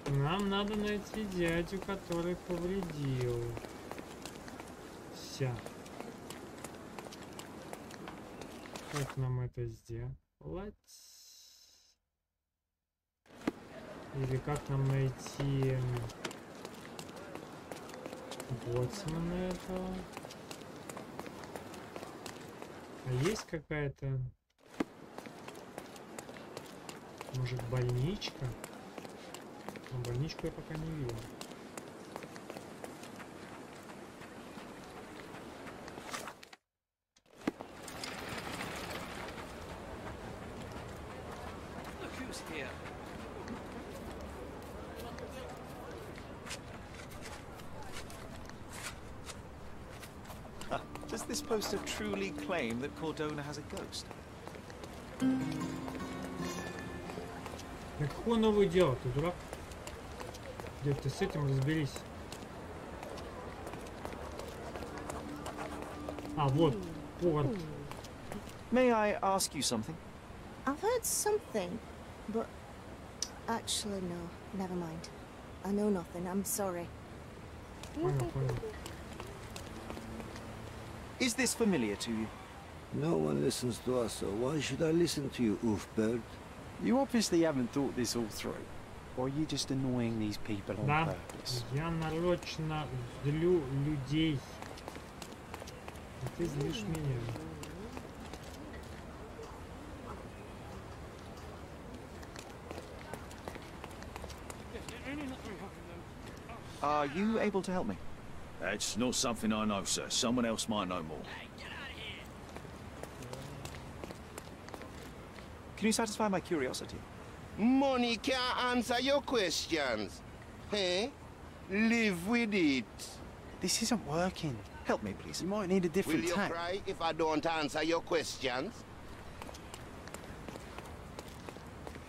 Нам надо найти дядю, который повредил. Ся. Как нам это сделать? Или как нам найти боцмана этого? А есть какая-то, может, больничка? Но больничку я пока не видел. Does this poster truly claim that Cordona has a ghost? Да какое новое дело, ты дурак? Дед, ты с этим разберись. А, вот, порт. May I ask you something? I've heard something, but actually no, never mind. I know nothing, I'm sorry. Понял, понял. Is this familiar to you? No one listens to us, so why should I listen to you, oofbird? You obviously haven't thought this all through. Or are you just annoying these people on Да, purpose? я нарочно злю людей. А ты злишь меня. Are you able to help me? That's not something I know, sir. Someone else might know more. Can you satisfy my curiosity? Money can't answer your questions. Hey? Live with it. This isn't working. Help me, please. You might need a Will different you tack. cry if I don't answer your questions?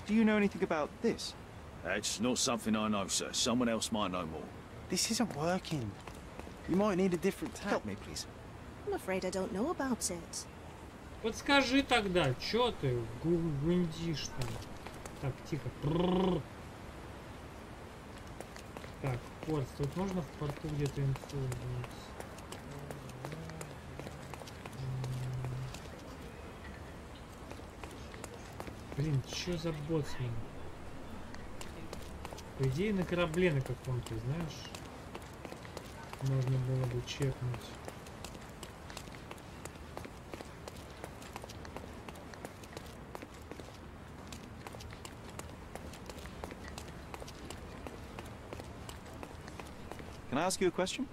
Do you know anything about this? That's not something I know, sir. Someone else might know more. This isn't working. You might need a different tack. Help me, please. I'm afraid I don't know about it. Подскажи тогда, чё ты гундишь там? Так, тихо. Так, порт. Тут можно в порту где-то инфу узнать? Блин, чё за боцман? По идее, на корабле на каком-то, знаешь, можно было бы чекнуть. Can I ask you a question?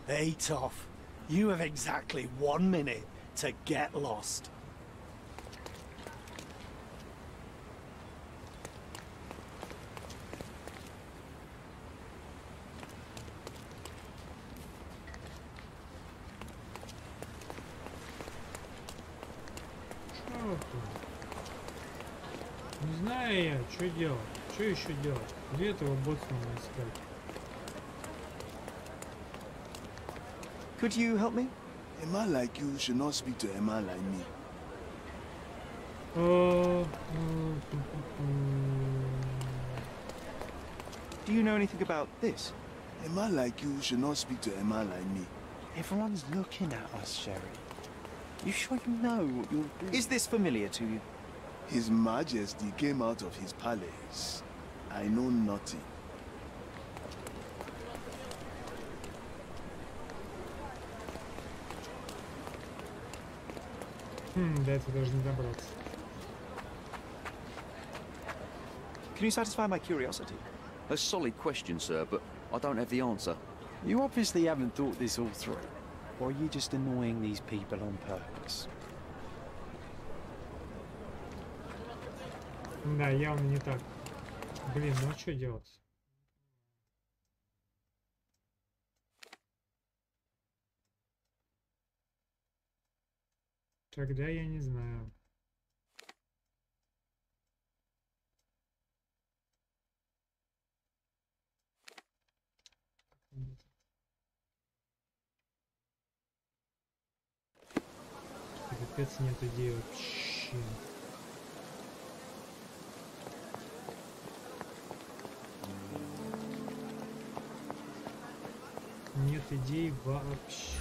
Hey, Toff. You have exactly 1 minute to get lost. Не знаю я, что делать. Что еще делать? Где этого боцмана искать? Could you help me? A man like you should not speak to a man like me. Do you know anything about this? A man like you should not speak to a man like me. Everyone's looking at us, Sherry. You sure you know what you're doing? Is this familiar to you? His Majesty came out of his palace. I know nothing. До этого даже не добраться. Can you satisfy my curiosity? A solid question, sir, but I don't have the answer. You obviously haven't thought this all through. Or are you just annoying these people on purpose? Да, явно не так. Блин, ну а что делать? Тогда я не знаю. Капец, нет идеи вообще. Нет идей вообще.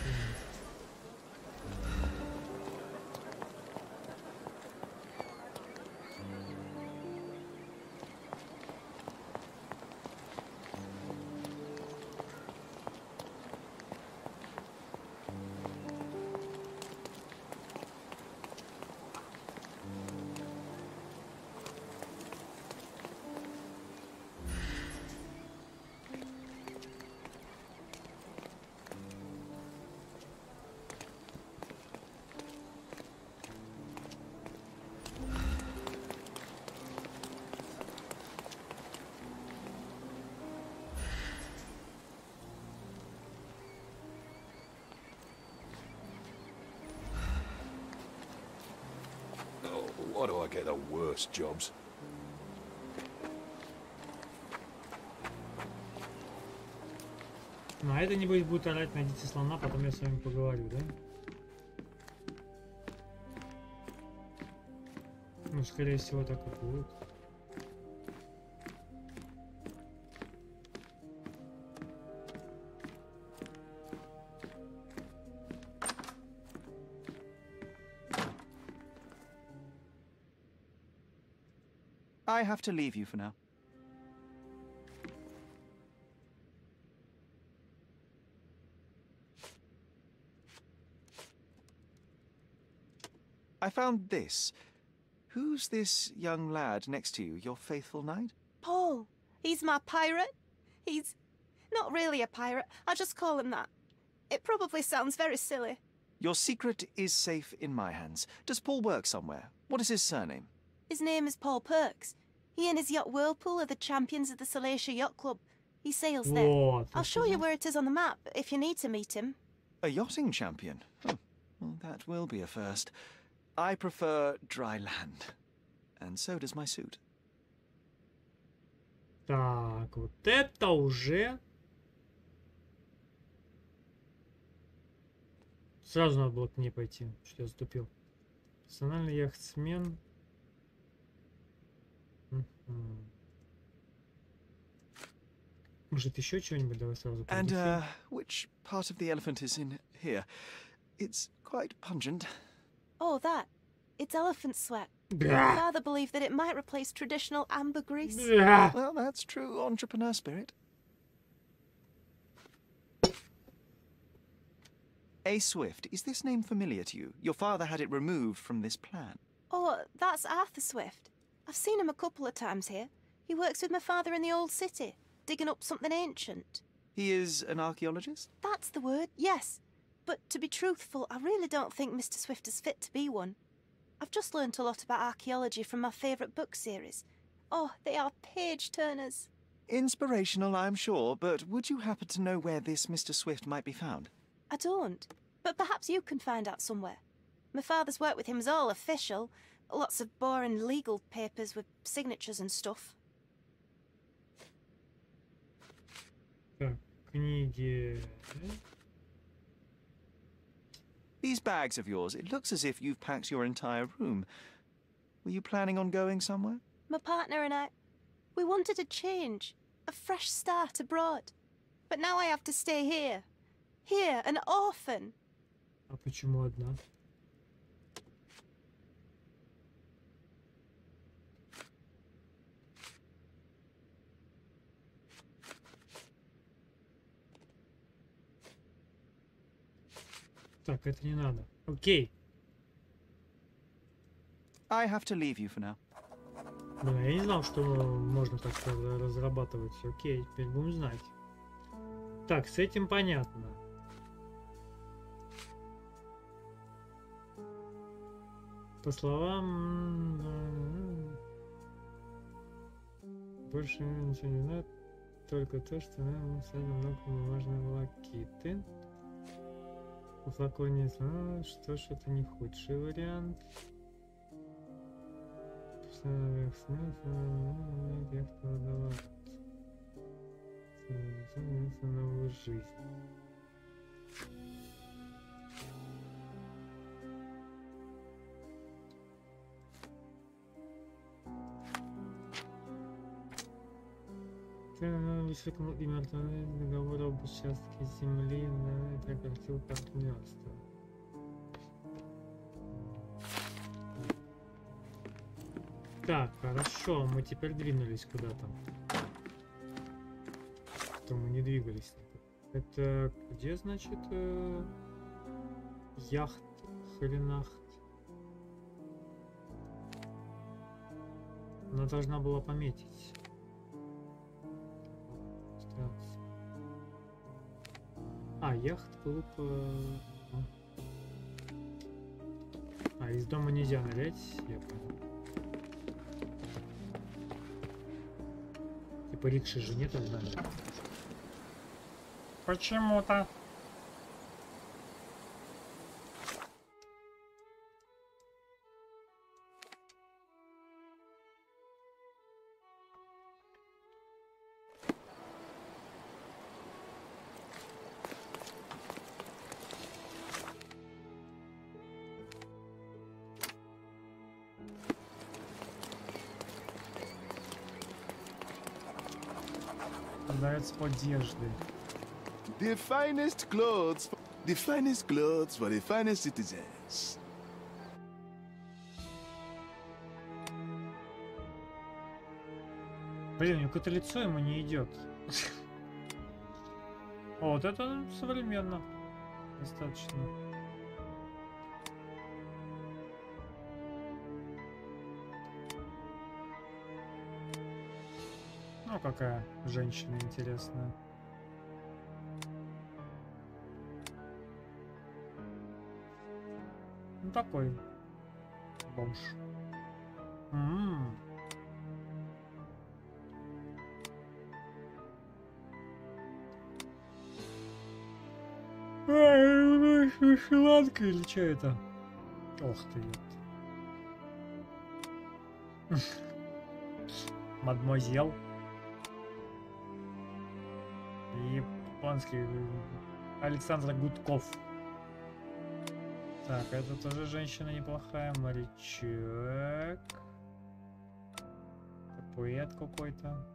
Why do I get the worst jobs? Ну, а это, небось, будет орать, найдите слона, потом я с вами поговорю, да? Ну, скорее всего, так и будет. I have to leave you for now. I found this. Who's this young lad next to you, your faithful knight? Paul. He's my pirate. He's not really a pirate. I just call him that. It probably sounds very silly. Your secret is safe in my hands. Does Paul work somewhere? What is his surname? His name is Paul Perks. He and his yacht Whirlpool are the champions of the Salacia Yacht Club. He sails there. Whoa, I'll show you where it is on the map if you need to meet him. A yachting champion? Huh. Well, that will be a first. I prefer dry land. And so does my suit. Так, вот это уже... Сразу надо было к ней пойти, что я затупил. Персональный яхтсмен. Может, еще что-нибудь? Давай сразу. And which part of the elephant is in here? It's quite pungent. Oh, that. It's elephant sweat. Blah. Father believed that it might replace traditional ambergris. Well, that's true entrepreneur spirit. A. Swift, is this name familiar to you? Your father had it removed from this plan. Oh, that's Arthur Swift. I've seen him a couple of times here. He works with my father in the old city, digging up something ancient. He is an archaeologist? That's the word, yes. But to be truthful, I really don't think Mr. Swift is fit to be one. I've just learnt a lot about archaeology from my favourite book series. Oh, they are page-turners. Inspirational, I'm sure, but would you happen to know where this Mr. Swift might be found? I don't, but perhaps you can find out somewhere. My father's work with him is all official. Lots of boring legal papers with signatures and stuff. Так, книги. These bags of yours, it looks as if you've packed your entire room. Were you planning on going somewhere? My partner and I, we wanted a change, a fresh start abroad. But now I have to stay here. Here, an orphan. А почему одна? Так, это не надо. Окей. I have to leave you for now. Блин, я не знал, что можно так разрабатывать. Окей, теперь будем знать. Так, с этим понятно. По словам... Больше ничего не знаю. Только то, что мы сами много бумажной волокиты. По флаконе, что ж, это не худший вариант. Новую жизнь. Высокому и мертвому договор об участке земли на прекратил партнерство. Так, хорошо, мы теперь двинулись куда-то. То мы не двигались. Это где, значит, яхт, хренахт? Она должна была пометить. А, яхт-клуб... А, из дома нельзя нырять, я понял. Типа рикши же нет в доме. Почему-то. Продавец одежды. The finest clothes for the finest citizens. Блин, у него какое-то лицо ему не идет. О, вот это современно. Достаточно. Ну, какая женщина интересная. Ну, такой бомж. Шри-Ланка или что это? Ох ты. Мадемуазель. Японский. Александр Гудков. Так, это тоже женщина неплохая. Морячок. Поэт какой-то.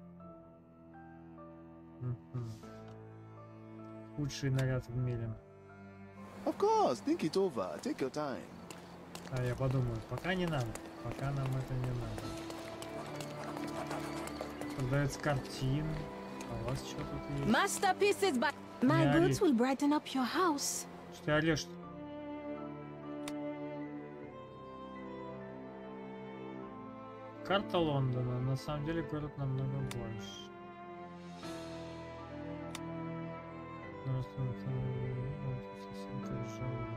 Худший наряд в мире. Of course, think it over. Take your time. А я подумаю, пока не надо. Пока нам это не надо. Продается картин. А у вас что тут есть? Masterpieces, but my goods will brighten up your house. Что ты орешь? Карта Лондона. На самом деле город намного больше. Совсем крыжово.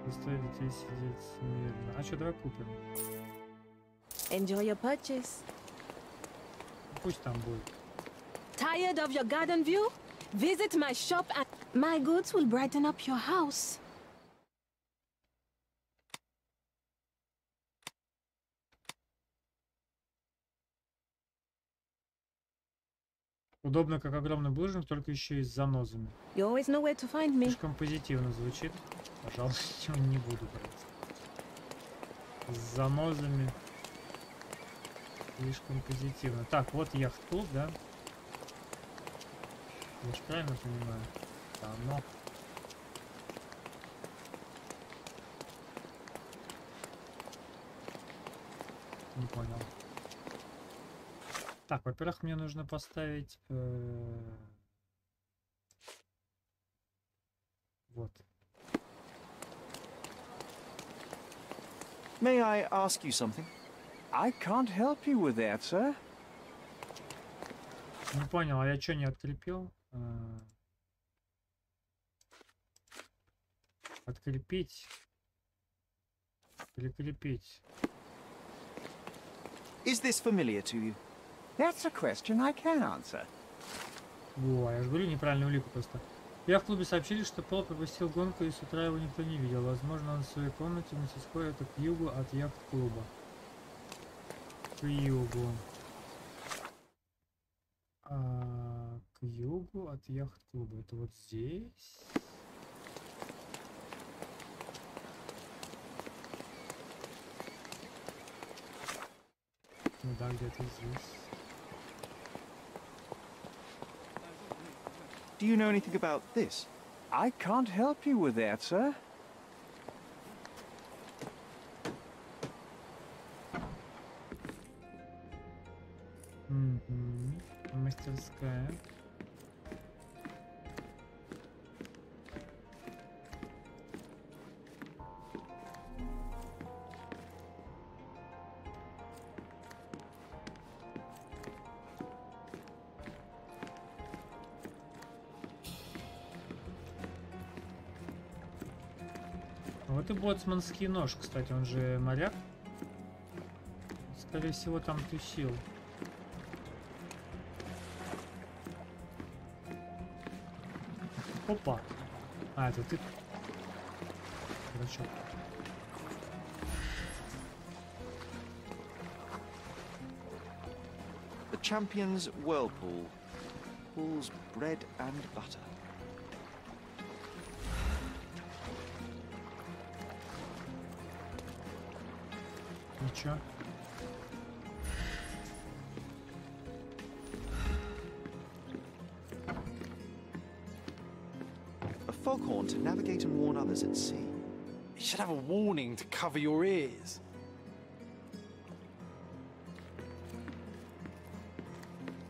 Заставить детей сидеть смирно. А что, давай купим? Enjoy your purchase. Пусть там будет. Tired of your garden view? Visit my shop and my goods will brighten up your house. Удобно, как огромный булыжник, только еще и с занозами. You always know where to find me. Слишком позитивно звучит. Пожалуйста, его не буду брать. С занозами. Слишком позитивно. Так, вот яхт-клуб, да? Я же правильно понимаю? Да, но... Не понял. Так, во-первых, мне нужно поставить... Вот. May I ask you something? I can't help you with that, sir. Не понял, а я что не открепил? Открепить. Прикрепить. Is this familiar to you? That's a question I can answer. О, я же говорю, неправильную улику просто. Я в клубе сообщили, что Пол пропустил гонку, и с утра его никто не видел. Возможно, он в своей комнате в мастерской, это к югу от яхт-клуба. К югу. К югу от яхт-клуба. Это вот здесь. Ну да, где-то здесь. Do you know anything about this? I can't help you with that, sir. Мастерская. Вот и боцманский нож, кстати, он же моряк. Скорее всего, там тусил. Опа. А, это ты. Дурачок. The champion's whirlpool. Pool's bread and butter. Ничего. foghorn to navigate and warn others at sea. You should have a warning to cover your ears.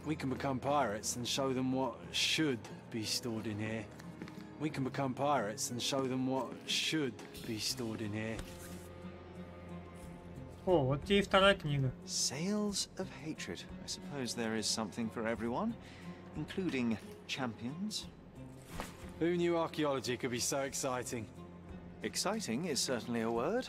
We can become pirates and show them what should be stored in here. We can become pirates and show them what should be stored in here. О, вот тебе и вторая книга. Sails of hatred. I suppose there is something for everyone, including champions. Who knew archaeology could be so exciting? Exciting is certainly a word.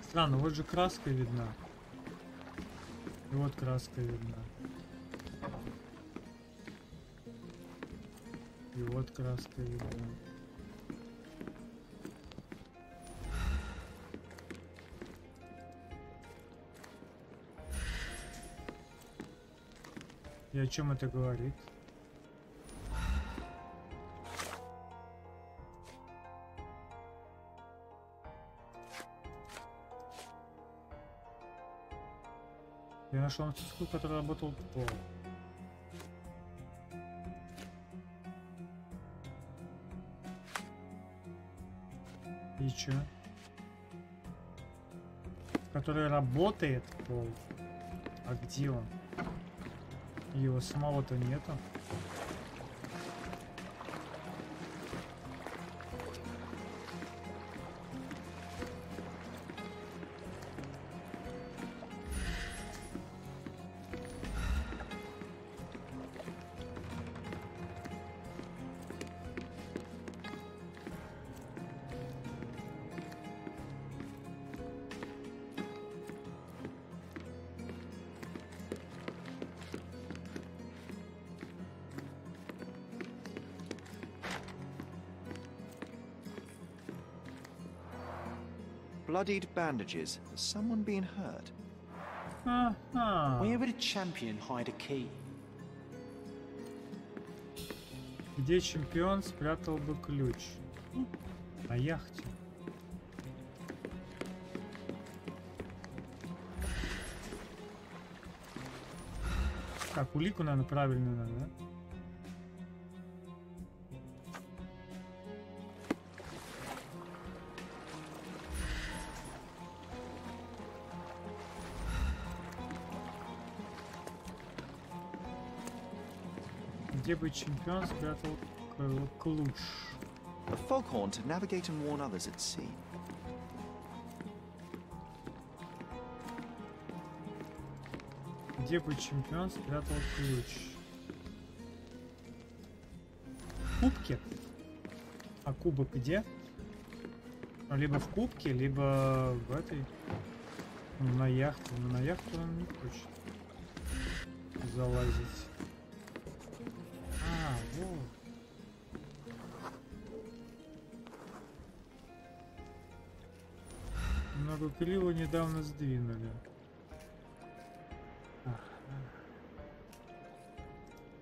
Странно, вот же краска видна. И вот краска видна. И вот краска видна. И о чем это говорит? Я нашел мастерскую, которая работал пол. И чё? Который работает пол. А где он? Его самого-то нету. Bloodied bandages. Has someone been hurt? Where would a champion hide a key? Где чемпион спрятал бы ключ? На яхте. Так, улику, наверное, правильную надо, да? Где бы чемпион спрятал ключ? A foghorn to navigate and warn others at sea. Где бы чемпион спрятал ключ? В кубке? А кубок где? Либо в кубке, либо в этой... На яхте. Но на яхту он не хочет залазить. А, вот. Много криво недавно сдвинули.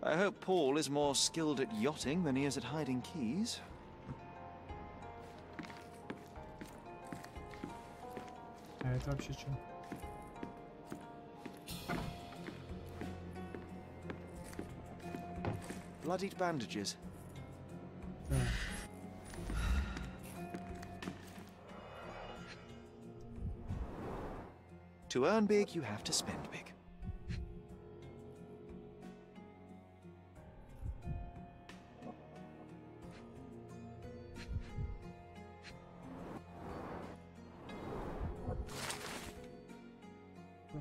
I hope Paul is more skilled at yachting than he is at hiding keys. А это вообще что? Bloodied bandages. Да. To earn big, you have to spend big.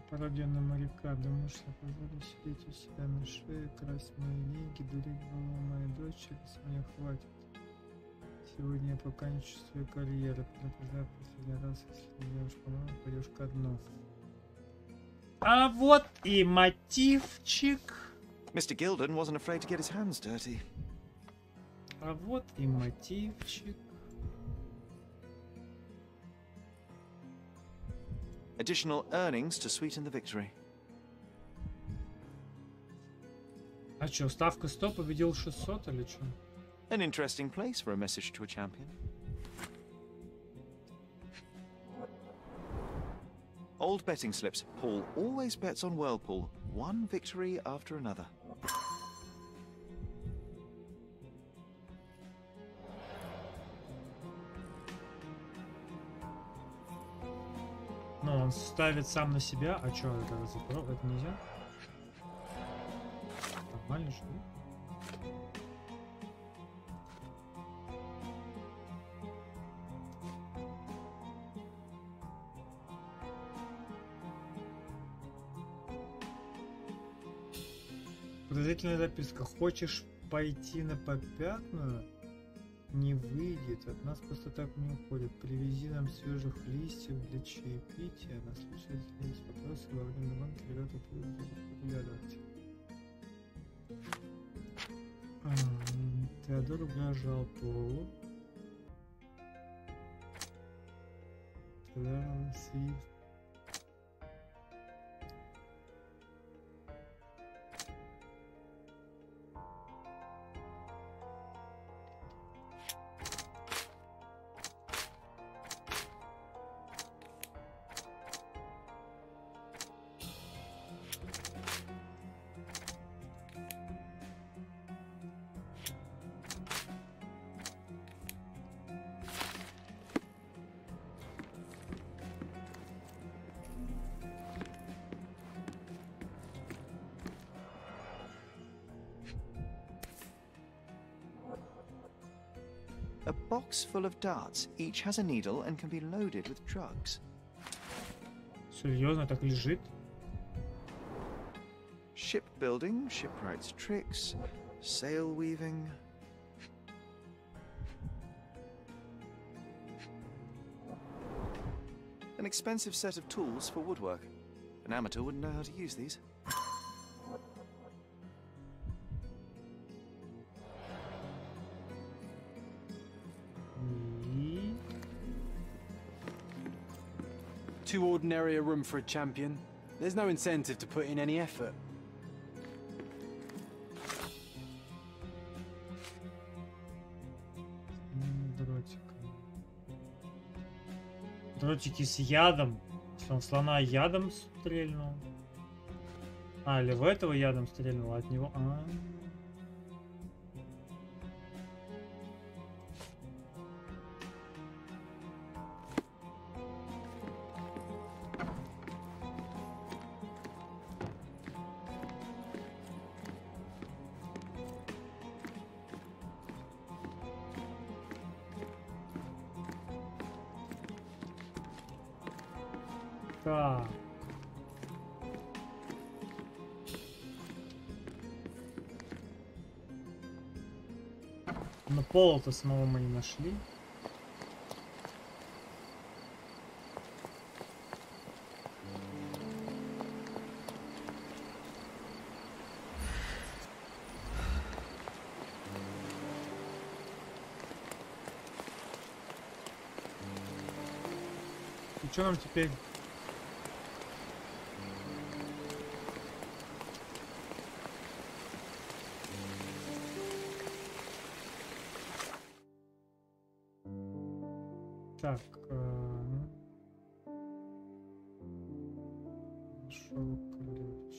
Пародия на моряка. Думаю, что позволю сидеть у себя на шее, красть мои деньги, дурить голову моей дочери, с меня хватит. Сегодня я покончу свою карьеру. Предупреждаю последний раз, если девушка, по-моему, пойдешь ко дну. А вот и мотивчик. Mr. Gilden wasn't afraid to get his hands dirty. А вот и мотивчик. Additional earnings to sweeten the victory. А чё, ставка 100, победил 600 или чё? An interesting place for a message to a champion. Old betting slips. Paul always bets on Whirlpool. One victory after another. Ну, он ставит сам на себя. А чё, это разобрал? Это нельзя? Нормально же, да? Подозрительная записка. Хочешь пойти на попятную? Не выйдет. От нас просто так не уходит. Привези нам свежих листьев для чаепития. На случай, если есть вопросы, во время гонки ребята будут подглядывать. Теодор угрожал Полу. A box full of darts. Each has a needle and can be loaded with drugs. Серьезно, так лежит? Shipbuilding, shipwright's tricks, sail weaving. An expensive set of tools for woodwork. An amateur wouldn't know how to use these. Too ordinary a room for a champion. There's no incentive to put in any effort. Дротики с ядом. Если он слона ядом стрельнул. А, или в этого ядом стрельнул, а от него... Так. Но пола-то самого мы не нашли. И что нам теперь? Так, нашел ключ.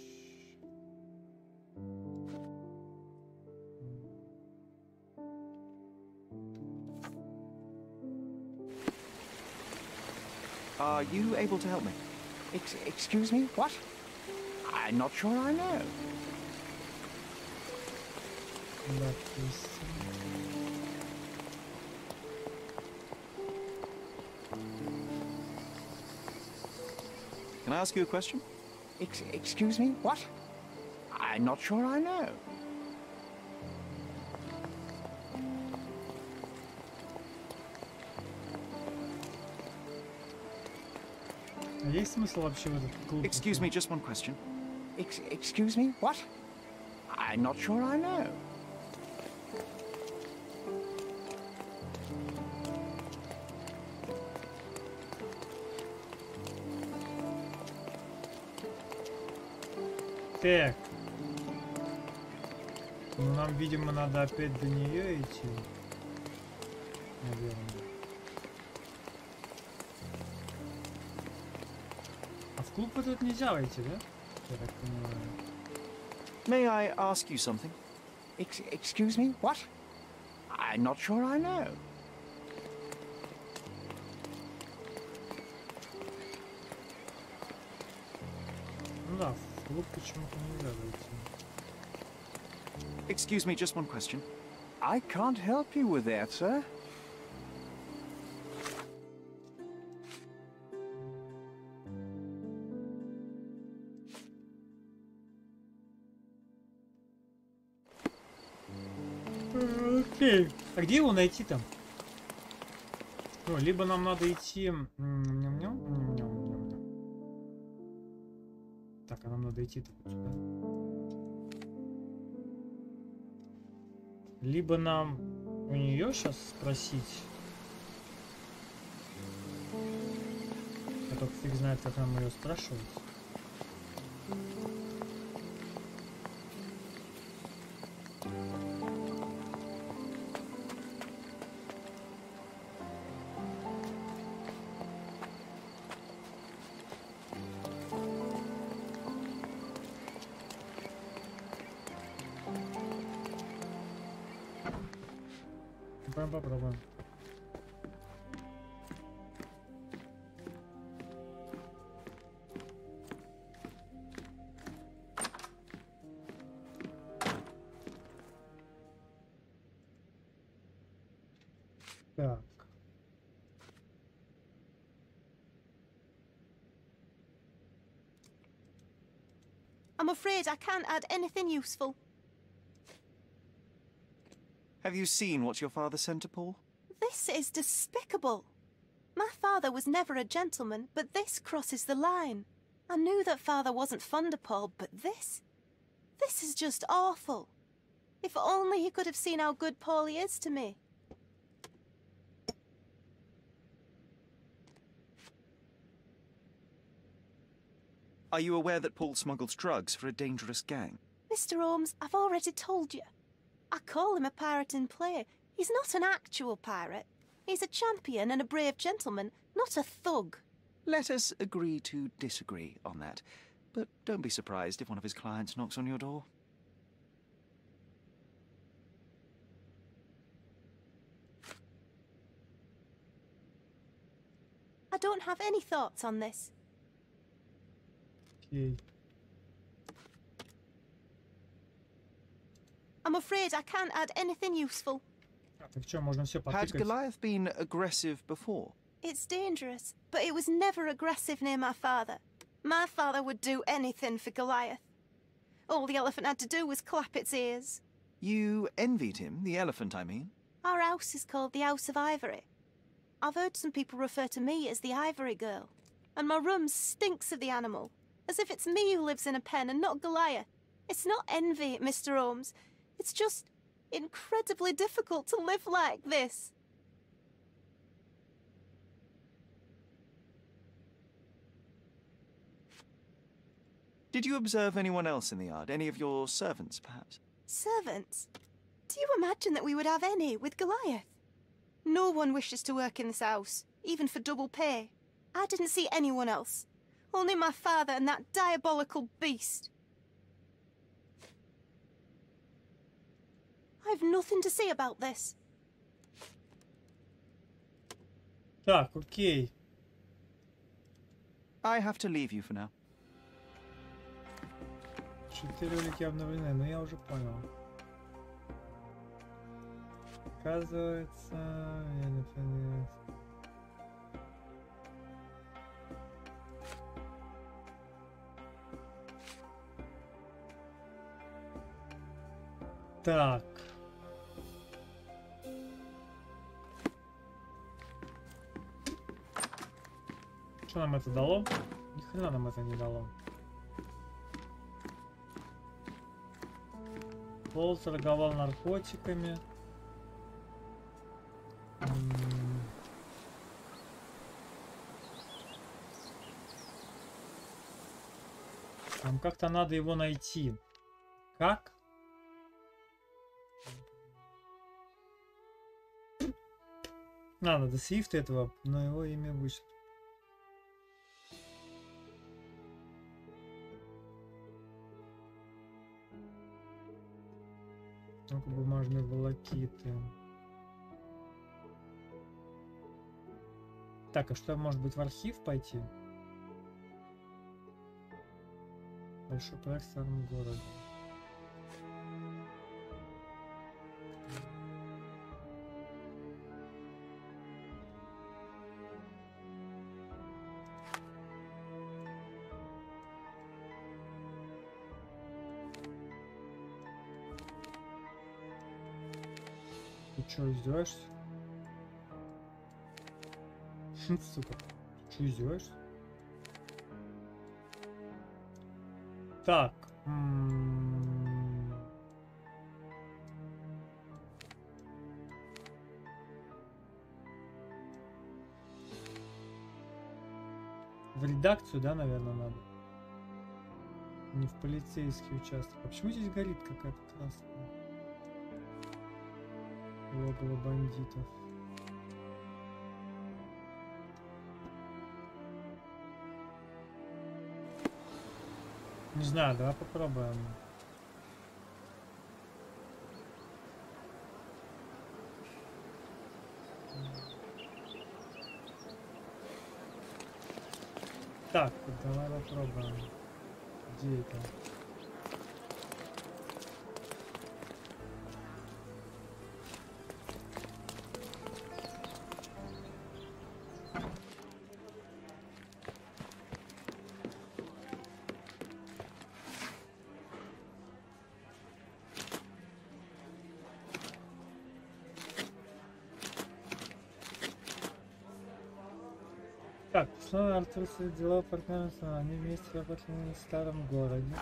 Are you able to help me? Excuse me? What? I'm not sure I know. Can I ask you a question? Excuse me? What? I'm not sure I know. Есть смысл вообще в этот клуб? Excuse me, just one question. Excuse me? What? I'm not sure I know. Так. Ну, нам, видимо, надо опять до нее идти. Наверное. А в клуб тут нельзя войти, да? Я так понимаю. May I ask you something? Excuse me? What? I'm not sure I know. Ну да, в клуб почему-то нельзя войти. Excuse me, just one question. I can't help you with that, sir. Окей. А где его найти там? Ну, либо нам надо идти... Так, а нам надо идти вот сюда. Либо нам у нее сейчас спросить. А только фиг знает, как нам ее спрашивать. Попробуем. Так. I'm afraid I can't add anything useful. Have you seen what your father sent to Paul? This is despicable. My father was never a gentleman, but this crosses the line. I knew that father wasn't fond of Paul, but this is just awful. If only he could have seen how good Paulie is to me. Are you aware that Paul smuggles drugs for a dangerous gang? Mr. Holmes, I've already told you. I call him a pirate in play. He's not an actual pirate. He's a champion and a brave gentleman, not a thug. Let us agree to disagree on that. But don't be surprised if one of his clients knocks on your door. I don't have any thoughts on this. Okay. I'm afraid I can't add anything useful. Had Goliath been aggressive before? It's dangerous, but it was never aggressive near my father. My father would do anything for Goliath. All the elephant had to do was clap its ears. You envied him, the elephant, I mean? Our house is called the House of Ivory. I've heard some people refer to me as the Ivory Girl. And my room stinks of the animal, as if it's me who lives in a pen and not Goliath. It's not envy, Mr. Holmes. It's just incredibly difficult to live like this. Did you observe anyone else in the yard? Any of your servants, perhaps? Servants? Do you imagine that we would have any with Goliath? No one wishes to work in this house, even for double pay. I didn't see anyone else. Only my father and that diabolical beast. I have nothing to say about this. Так, окей. I have to leave you for now. 4 улики обновлены, но я уже понял. Оказывается, я не понял. Так. Что нам это дало? Ни хрена нам это не дало. Холмс торговал наркотиками. Нам как-то надо его найти. Как? Надо свифта этого, но его имя вышло. Ну-ка, бумажные волокиты. Так, а что, может быть, в архив пойти? Большой проект в старом городе. Ты чё, издеваешься? Сука, ты чё, издеваешься? Так. В редакцию, да, наверное, надо. Не в полицейский участок. А почему здесь горит какая-то красная? Логово бандитов. Не знаю, давай попробуем. Так, давай попробуем. Где это? Так, снова Артур своих делов партнерства. Они вместе работали в старом городе.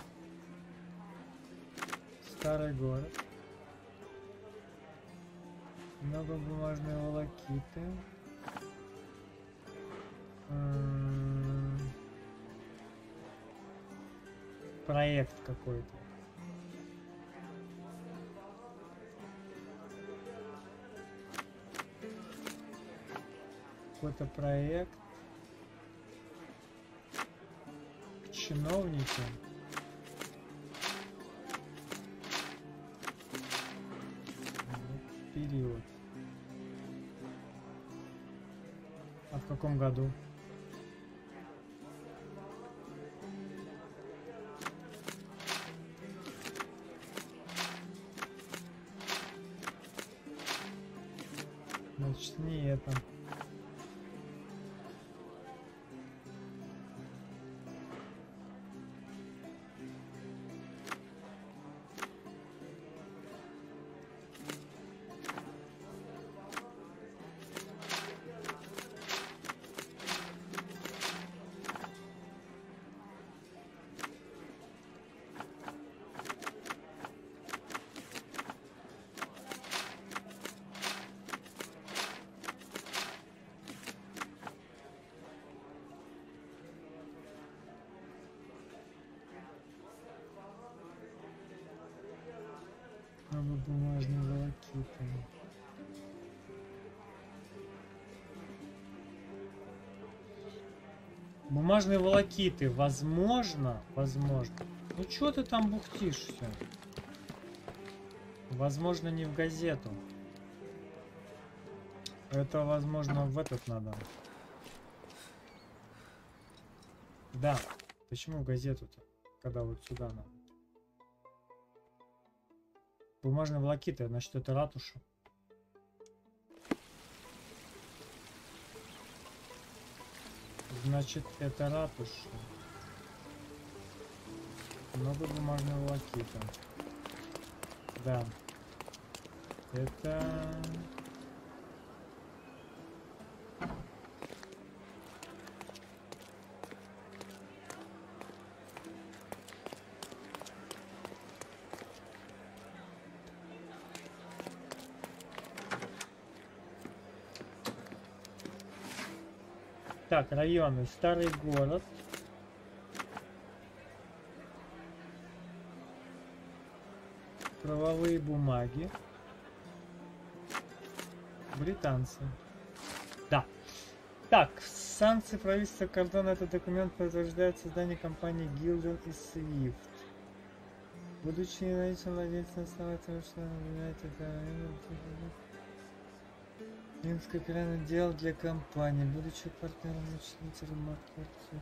Старый город. Много бумажной волокиты. Проект какой-то. Какой-то проект. Чиновники. Период. А в каком году? Значит, не это. Бумажные волокиты. Бумажные волокиты. Возможно. Ну что ты там бухтишь все? Возможно, не в газету. Это, возможно, в этот надо. Да. Почему в газету-то? Когда вот сюда надо. Бумажные волокиты, значит, это ратуша. Значит, это ратуша. Много бумажной волокиты. Да. Это... Так, районы. Старый город. Правовые бумаги. Британцы. Да. Так, санкции правительства Кордона. Этот документ подтверждает создание компании Gilder и Swift. Будучи независимым владельцем основателем, что обвиняет это Минское пирамидное дело для компании. Будучи партнером учредителя маркетинга.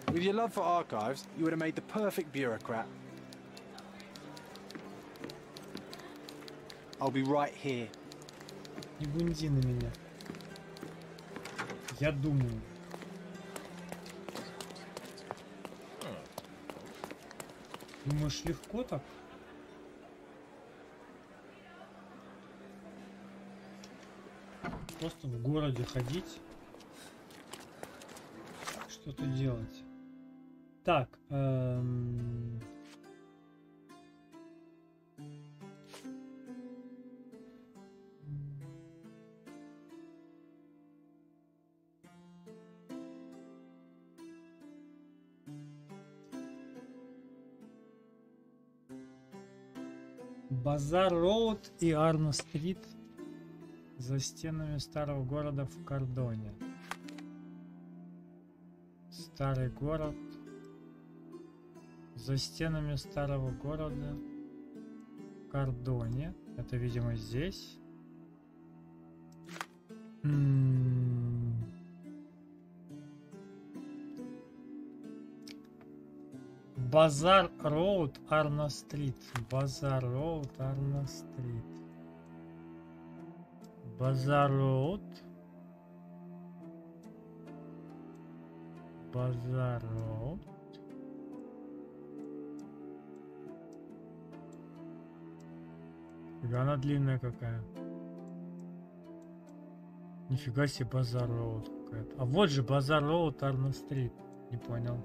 With your love for archives, you would have made the perfect bureaucrat. I'll be right here. Не бунди на меня. Я думаю. Думаешь, легко так? Просто в городе ходить, что-то делать. Так, Базар Роуд и Арно Стрит за стенами старого города в Кордоне. Старый город. За стенами старого города в Кордоне. Это, видимо, здесь. Базар Роуд, Арно Стрит. Базар Роуд, Арно Стрит. Базар Роуд. Базар Роуд. Фига, она длинная какая. Нифига себе, Базар Роуд какая-то. А вот же Базар Роуд, Арно Стрит. Не понял.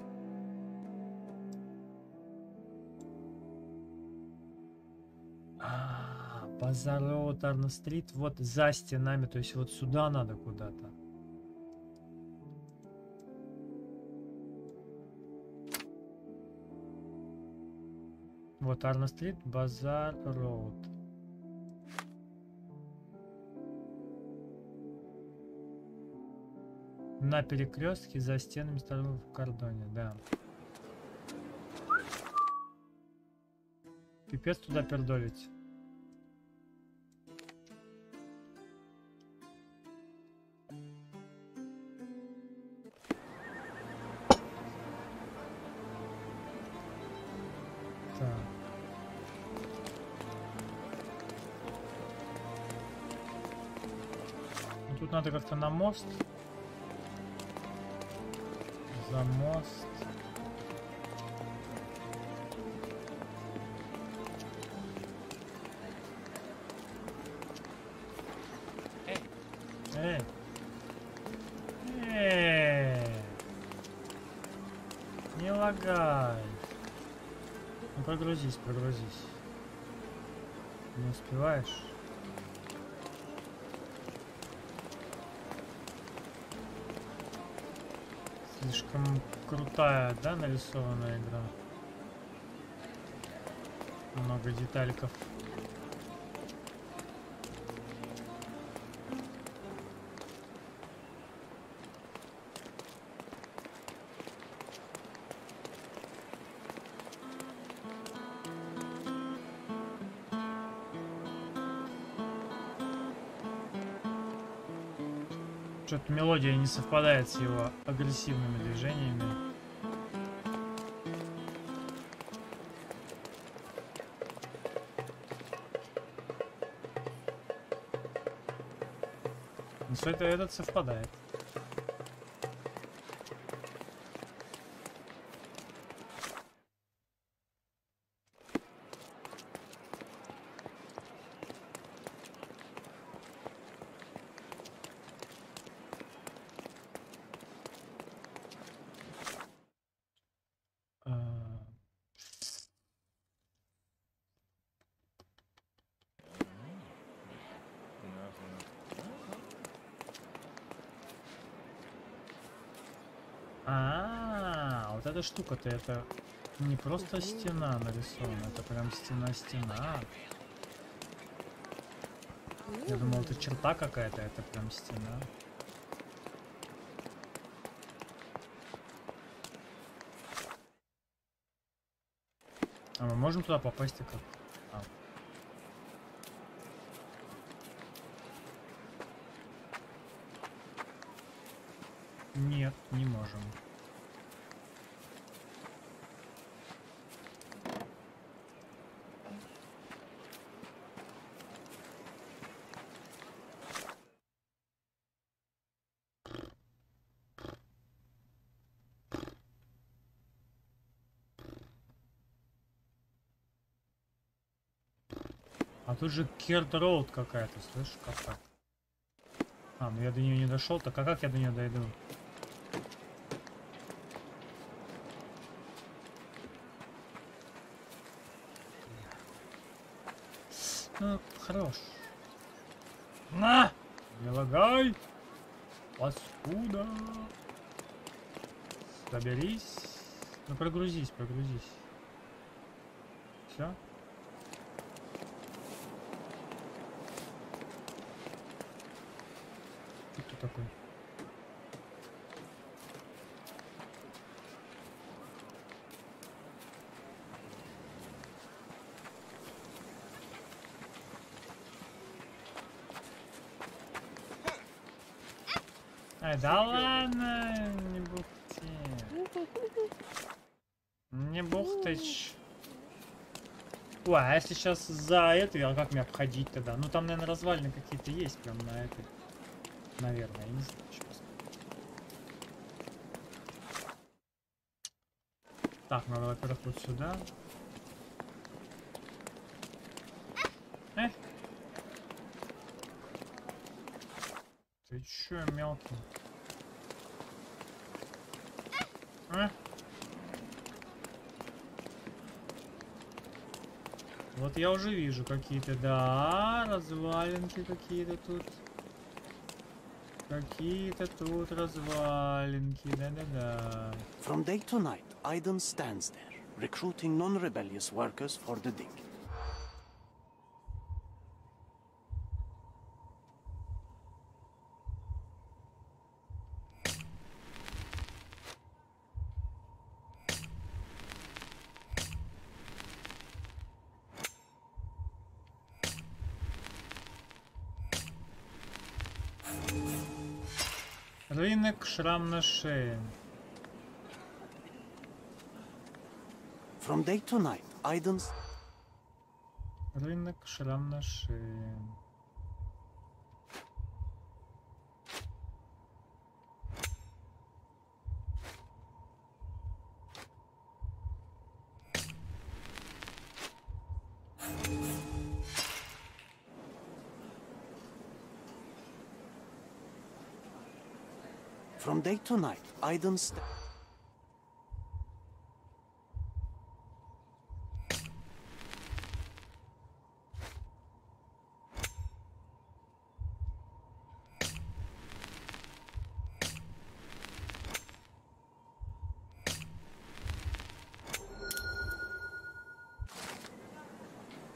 Базар Роуд, Арно Стрит. Вот за стенами. То есть вот сюда надо куда-то. Вот Арно Стрит, Базар Роуд. На перекрестке за стенами старого в Кордоне, да. Пипец туда пердолить. Так. Ну, тут надо как-то на мост. За мост. Не лагай. Ну, прогрузись, прогрузись. Не успеваешь? Слишком крутая, да, нарисованная игра. Много детальков. Что-то мелодия не совпадает с его агрессивными движениями. Но что-то этот совпадает. Вот эта штука-то это не просто стена нарисована, это прям стена-стена. Я думал, это черта какая-то, это прям стена. А мы можем туда попасть и как? Нет, не можем. А тут же Керт Роуд какая-то, слышишь, как? Ну я до нее не дошел, так а как я до нее дойду? Ну, хорош. На! Не лагай! Паскуда! Соберись. Ну, прогрузись. Все? Ты кто такой? Ай, да ладно, не бухти. Не бухтыч. Ой, а если сейчас за это, а как мне обходить тогда? Ну там, наверное, развалины какие-то есть прям на этой. Наверное, я не знаю. Так, надо, во-первых, вот сюда. Ты чё, мелкий? Вот я уже вижу какие-то, да, развалинки какие-то тут. Какие-то тут развалинки, да-да-да. From day to night, Aiden stands there, recruiting non-rebellious workers for the dig. Рынок, шрам на шее. From day to night, Aiden's... Рынок, шрам на шее. From day to night, Aiden's...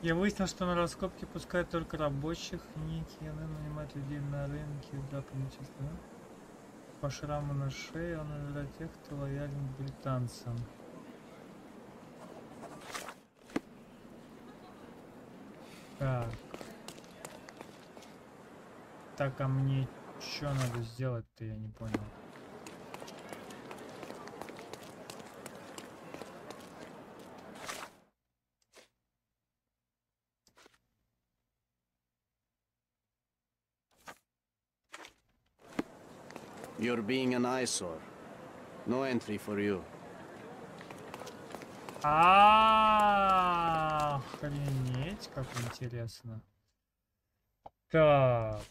Я выяснил, что на раскопки пускают только рабочих, некие нанимают людей на рынке, да, честно. По шраму на шее он для тех, кто лоялен британцам. Так. Так, а мне что надо сделать-то, я не понял. You're being an eyesore. No entry for you. Охренеть, как интересно. Так.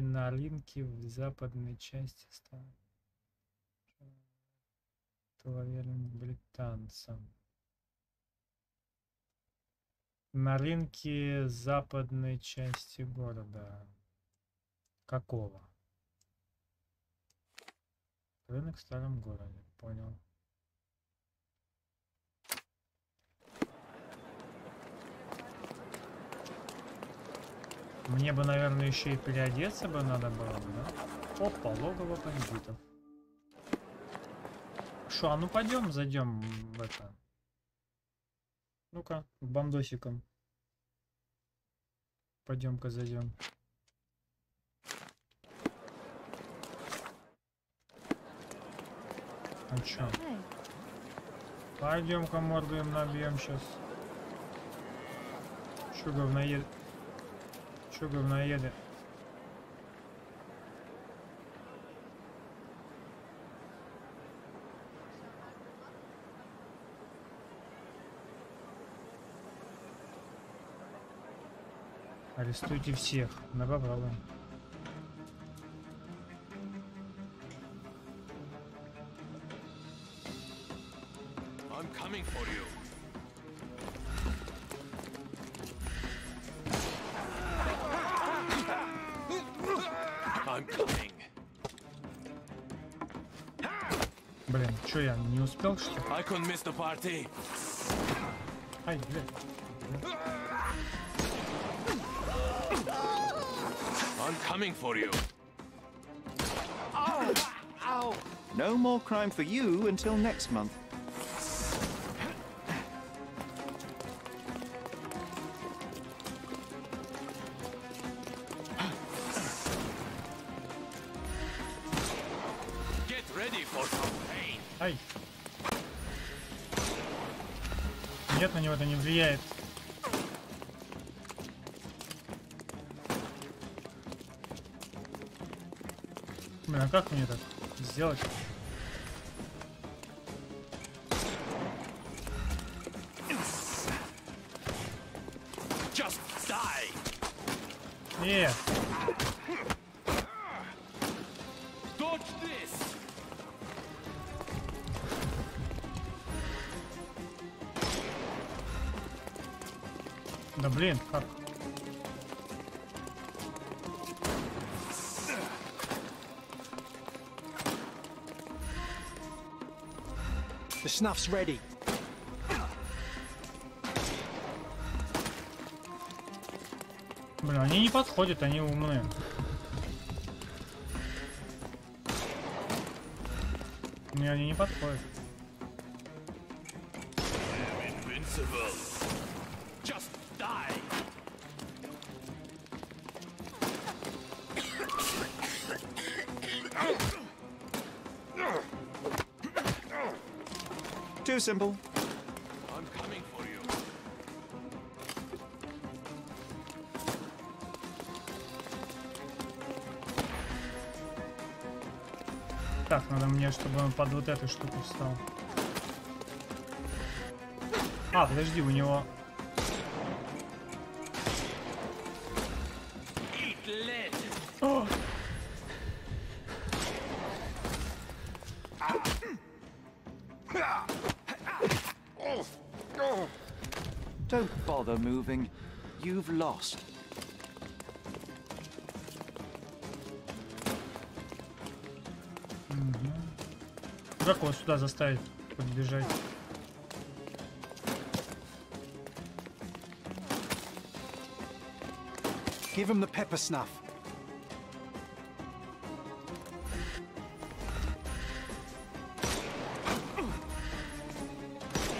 На рынке в западной части страны. Лоялен британцам. На рынке западной части города. Какого? Рынок в старом городе. Понял. Мне бы, наверное, еще и переодеться бы надо было, да? Опа, логово бандитов. Шо, а ну пойдем, зайдем в это. Ну-ка, к бандосикам. Пойдем-ка зайдем. А чё? Пойдем-ка морду им набьем сейчас. Чё говноед? Чё говноеды? Арестуйте всех. Давай попробуем. I'm coming for you. I'm coming. Блин, чё я не успел, что ли? I couldn't miss the party. Ай, блядь. I'm coming for you. Ow! Ow! No more crime for you until next month. Get ready for some pain. Ай. Нет, на него это не влияет. Блин, а как мне так сделать? Just die. Dodge this. Да блин, как? The snuff's ready. Блин, они не подходят, они умные. Мне они не подходят. Invincible. Just die. Too simple. I'm coming for you. Так, надо мне, чтобы он под вот эту штуку встал. А, подожди, у него... О! Don't bother moving. You've lost. Как его сюда заставить подбежать? Give him the pepper snuff.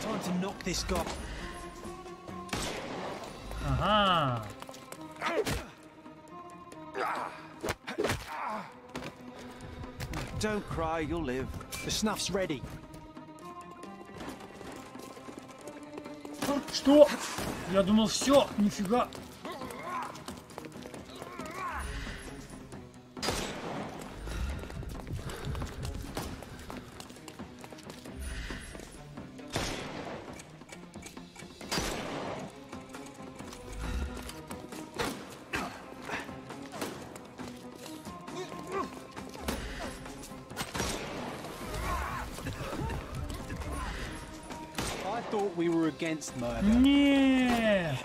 Time to knock this guy. Ага. Don't cry, you'll live. The snuff's ready. Что? Я думал, все, нифига. I thought we were against murder. Нет.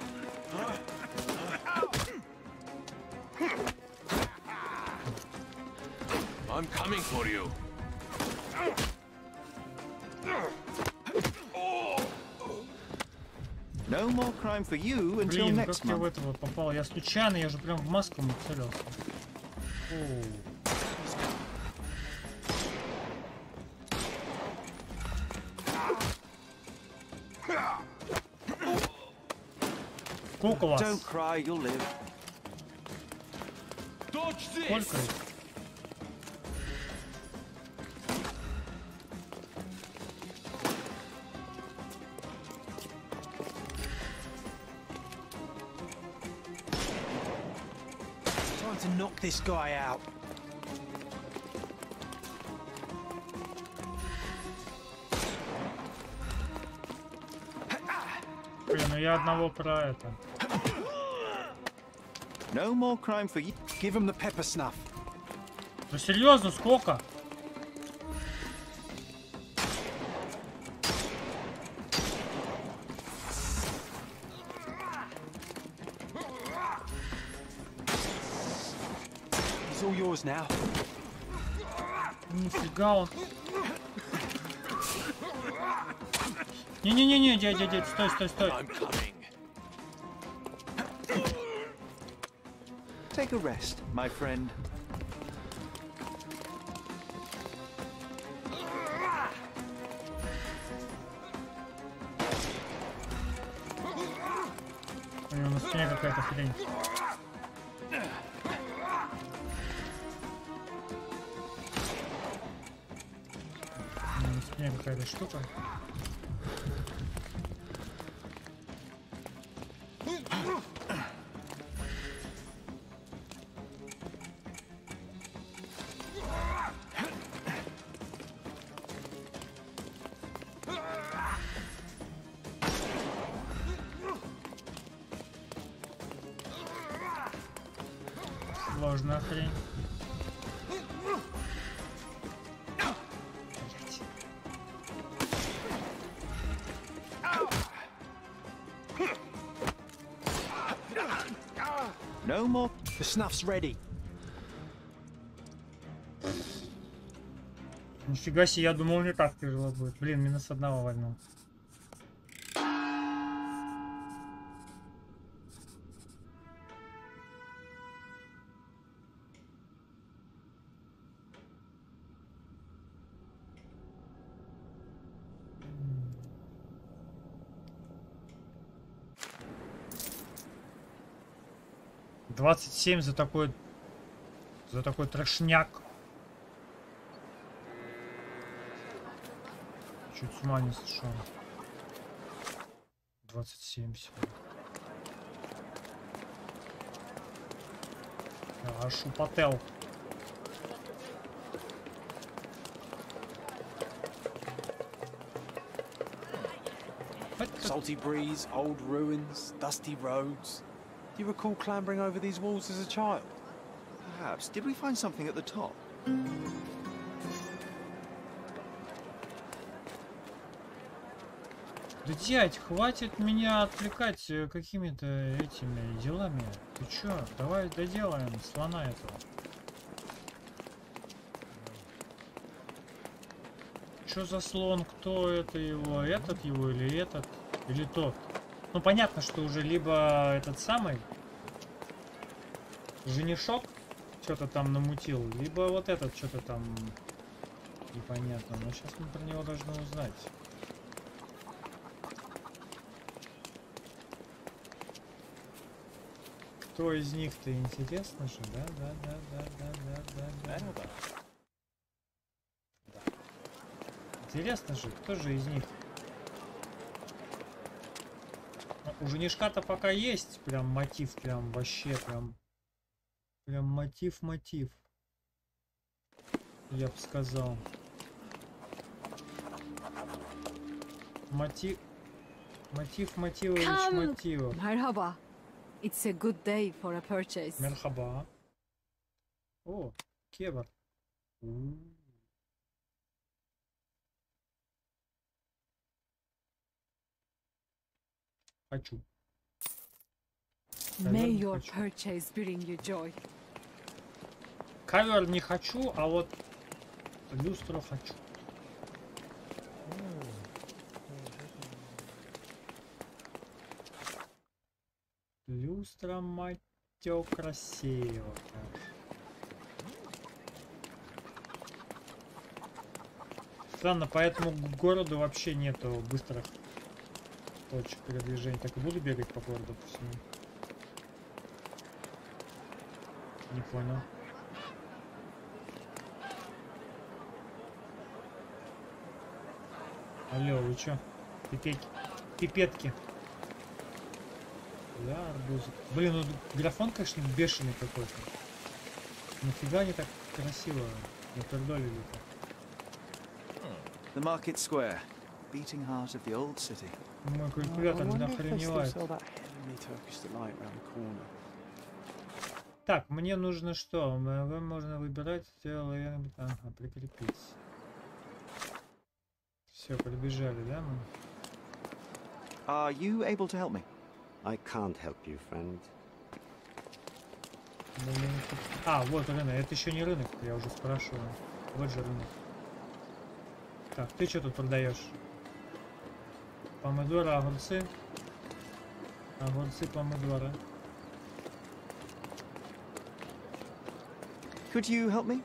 I'm coming for you. No more crime for you until Блин, next как я в month. этого попал? Я случайно, я же прям в маску нацелился. О. Сколько у вас? Don't cry, you'll live. Сколько их? Time to knock this guy out. Блин, ну я одного про это. No more crime for you. Give him the pepper snuff. Ну серьезно, сколько? It's all yours now. Нифига он. Не-не-не-не, дядя, стой, стой, стой. Take a rest, my friend. У него на спине какая-то хрень. У него на спине какая-то штука. Сложная хрень. No more. The snuff's ready. Нифига себе, я думал, не так тяжело будет. Блин, минус одного вольнул. $27 за такой трэшняк. Чуть с ума не сошел. 27 всего. Аж употел. Salty breeze, old ruins, dusty roads. Do you recall clambering over these walls as a child? Perhaps. Did we find something at the top? Да, дядь, хватит меня отвлекать какими-то этими делами. Ты чё? Давай доделаем слона этого. Чё за слон? Кто это его? Этот его или этот? Или тот? Ну, понятно, что уже либо этот самый женишок что-то там намутил, либо вот этот что-то там непонятно. Но сейчас мы про него должны узнать. Кто из них-то, интересно же, да? Да. Интересно же, кто же из них? У женишка-то пока есть прям мотив, прям вообще прям мотив. Я бы сказал. Мотивович мотивов. Merhaba. It's a good day for a purchase. Мерхаба. О, кебар. Хочу. May your purchase bring you joy. Ковер не хочу, а вот Люстру хочу. Люстра, мать тё, красиво. Странно, по этому городу вообще нету быстрых точек передвижения. Так и буду бегать по городу по всему. Не понял. Алло, вы чё? Пипетки. Да, арбузик. Блин, ну графон, конечно, бешеный какой-то. Нафига они так красиво напердолили-то? The market square, beating heart of the old city. Мой калькулятор не охреневает. Так, мне нужно что? Можно выбирать, ага, прикрепить. Все, прибежали, да, мы? Are you able to help me? I can't help you, friend. А, вот рынок. Это еще не рынок, я уже спрашиваю. Вот же рынок. Так, ты что тут продаешь? Помидоры, огурцы. Огурцы, помидоры. Could you help me?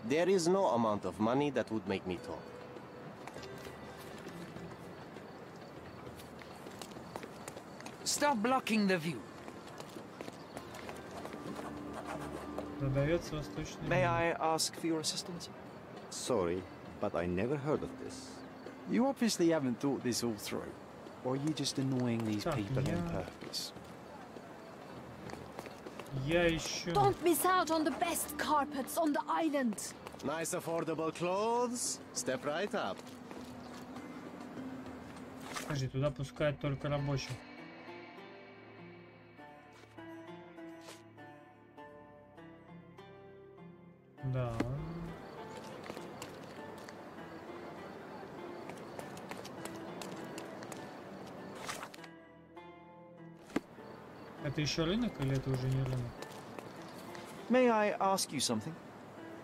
There is no amount of money that would make me talk. Stop blocking the view. Продается восточный. May I ask for your assistance? Sorry, but I never heard of this. You obviously haven't thought this all through. Or are you just annoying these people on purpose? Я ищу. Don't miss out on the best carpets on the island. Nice affordable clothes. Step right up. Подожди, туда пускают только рабочих. Да. Это еще рынок или это уже не рынок? May I ask you something?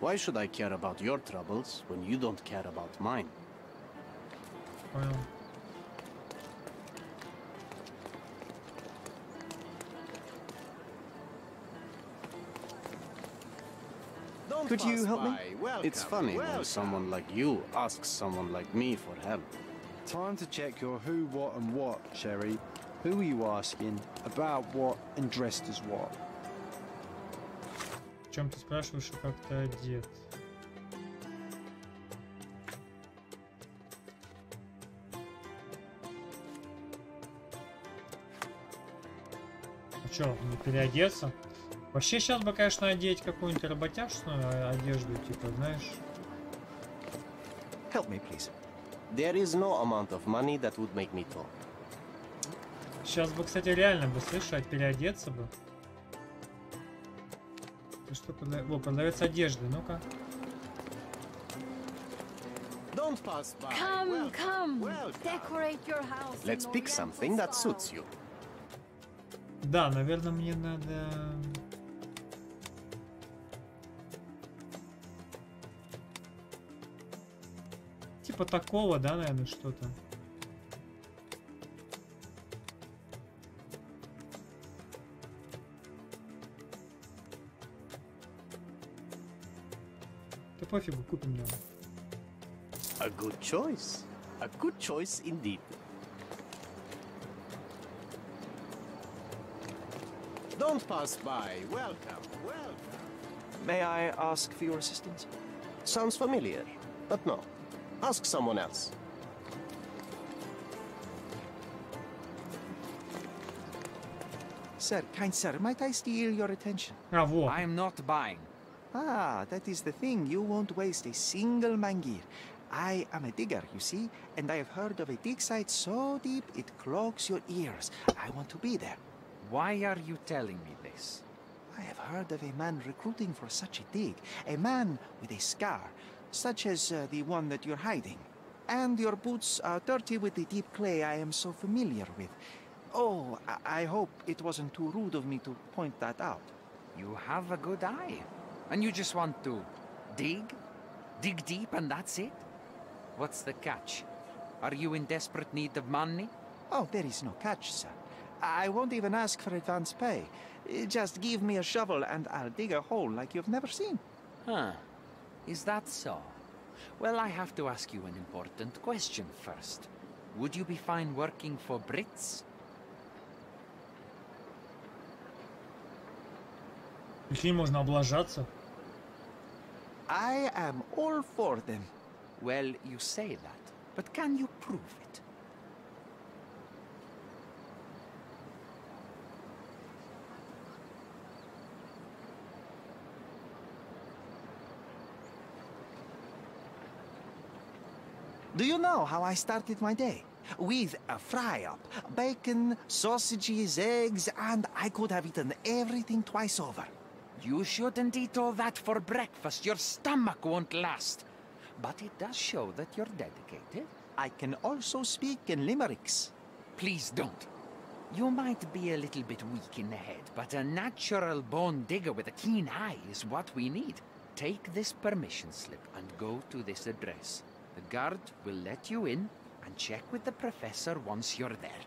Why should I care about your troubles when you don't care about mine? Понял. Could you help me? It's funny when someone like you asks someone like me for help. Time to check your who, what, and what, Sherry. Who are you asking, about what, and dressed as what? В чем ты спрашиваешь, как ты одет? А чё, не переодеться? Вообще сейчас бы, конечно, одеть какую-нибудь работяжную одежду, типа, знаешь. Help me, please. There is no amount of money that would make me talk. Сейчас бы, кстати, реально бы, слышать, переодеться бы. Ты что, О, продавец одежды, ну-ка. Come, come, decorate your house. Let's pick something that suits you. Да, наверное, мне надо... Типа такого, да, наверное, что-то. Да пофигу, купим его. A good choice. A good choice indeed. Don't pass by. Welcome, welcome. May I ask for your assistance? Sounds familiar, but no. Ask someone else. Sir, kind sir, might I steal your attention? I am not buying. Ah, that is the thing. You won't waste a single mangir. I am a digger, you see, and I have heard of a dig site so deep it clogs your ears. I want to be there. Why are you telling me this? I have heard of a man recruiting for such a dig. A man with a scar, such as the one that you're hiding. And your boots are dirty with the deep clay I am so familiar with. Oh, I hope it wasn't too rude of me to point that out. You have a good eye. And you just want to dig? Dig deep and that's it? What's the catch? Are you in desperate need of money? Oh, there is no catch, sir. I won't even ask for advance pay. Just give me a shovel and I'll dig a hole like you've never seen. Huh. Is that so? Well, I have to ask you an important question first. Would you be fine working for Brits? Прикинь, можно облажаться. I am all for them. Well, you say that, but can you prove it? Do you know how I started my day? With a fry-up, bacon, sausages, eggs, and I could have eaten everything twice over. You shouldn't eat all that for breakfast. Your stomach won't last. But it does show that you're dedicated. I can also speak in limericks. Please don't. You might be a little bit weak in the head, but a natural bone digger with a keen eye is what we need. Take this permission slip and go to this address. The guard will let you in and check with the professor once you're there.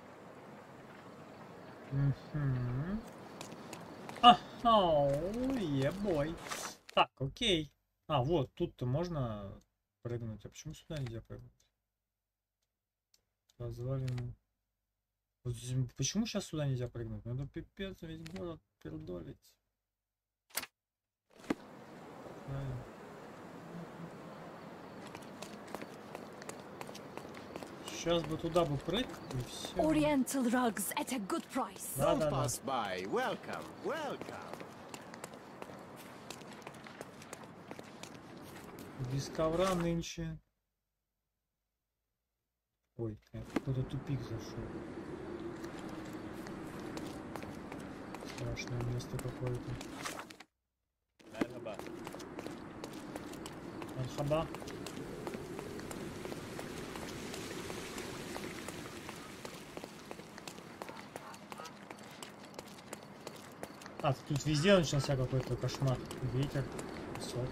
Ебой. Так, окей. А, вот, тут-то можно прыгнуть. А почему сюда нельзя прыгнуть? Развалину. Вот здесь, почему сейчас сюда нельзя прыгнуть? Надо пипец весь город пердолить. Сейчас бы туда бы прыгнуть и все. Oriental rugs at a good price. Don't pass by. Welcome, welcome. Без ковра нынче. Ой, я в какой-то тупик зашел. Страшное место какое-то. Мархаба. А, тут везде начался какой-то кошмар. Ветер, песок.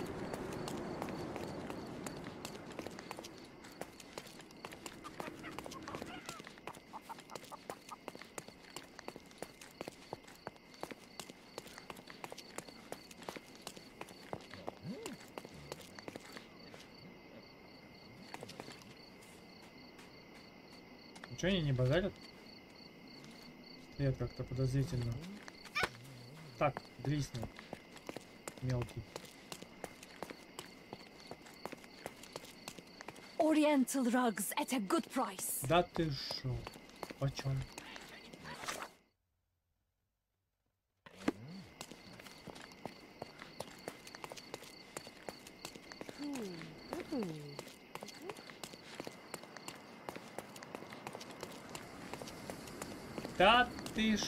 Ничего они не базарят? Нет, как-то подозрительно. Так, дрисни. Мелкий. Oriental rugs at a good price. Да ты шо? Почем? Да ты шо?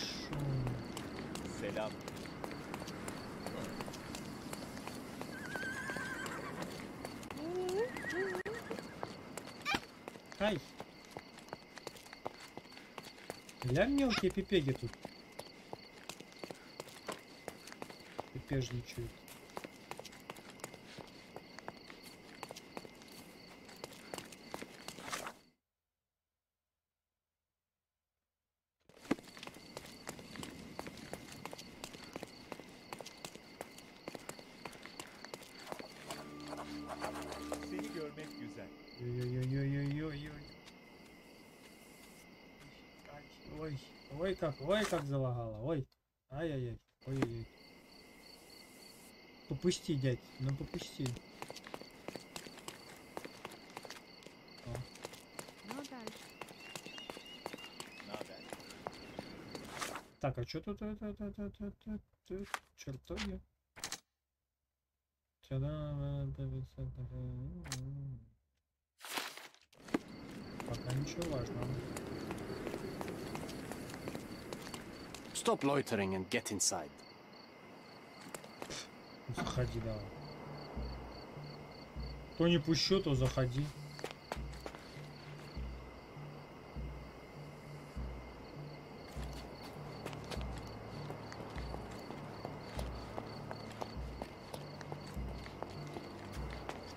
Ай! Ля мелкие пипеги тут. Пипежничают. Ой, как залагало, ой, ай-яй-яй, ой-ой-ой. Попусти, дядь, ну попусти. Так, а что тут чертоги? Пока ничего важного. Stop loitering and get inside. Заходи, давай. То не пущу, то заходи.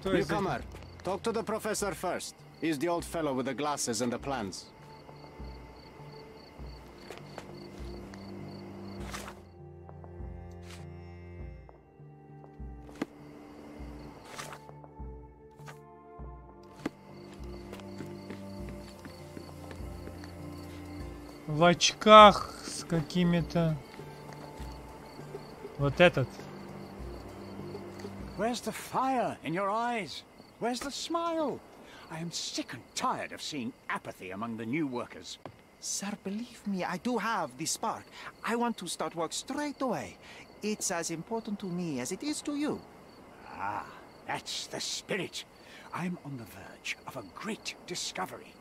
Newcomer, talk to the professor first. He's the old fellow with the glasses and the plans. В очках с какими-то... Вот этот. Where's the fire in your eyes? Where's the smile? I am sick and tired of seeing apathy among the new workers. Sir, believe me, I do have the spark. I want to start work straight away. It's as important to me as it is to you. Ah, that's the spirit. I'm on the verge of a great discovery.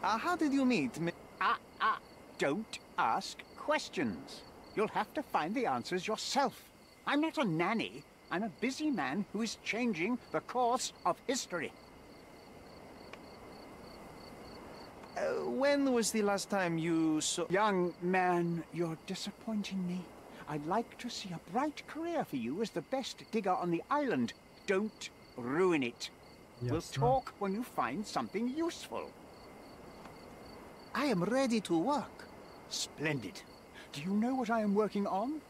How did you meet me? Don't ask questions. You'll have to find the answers yourself. I'm not a nanny. I'm a busy man who is changing the course of history. When was the last time you saw... Young man, you're disappointing me. I'd like to see a bright career for you as the best digger on the island. Don't ruin it. Yes, we'll talk when you find something useful. I am ready to work. Splendid. Do you know what I am working on?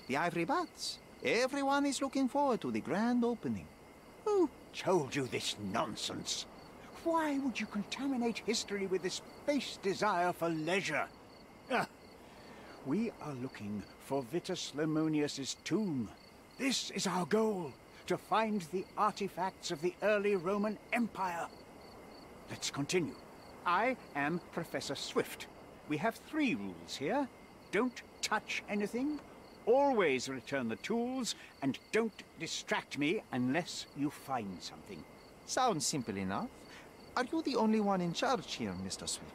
The ivory bats. Everyone is looking forward to the grand opening. Who told you this nonsense? Why would you contaminate history with this base desire for leisure? We are looking for Vitus Lemonius's tomb. This is our goal, to find the artifacts of the early Roman Empire. Let's continue. I am Professor Swift. We have 3 rules here. Don't touch anything, always return the tools, and don't distract me unless you find something. Sounds simple enough. Are you the only one in charge here, Mr. Swift?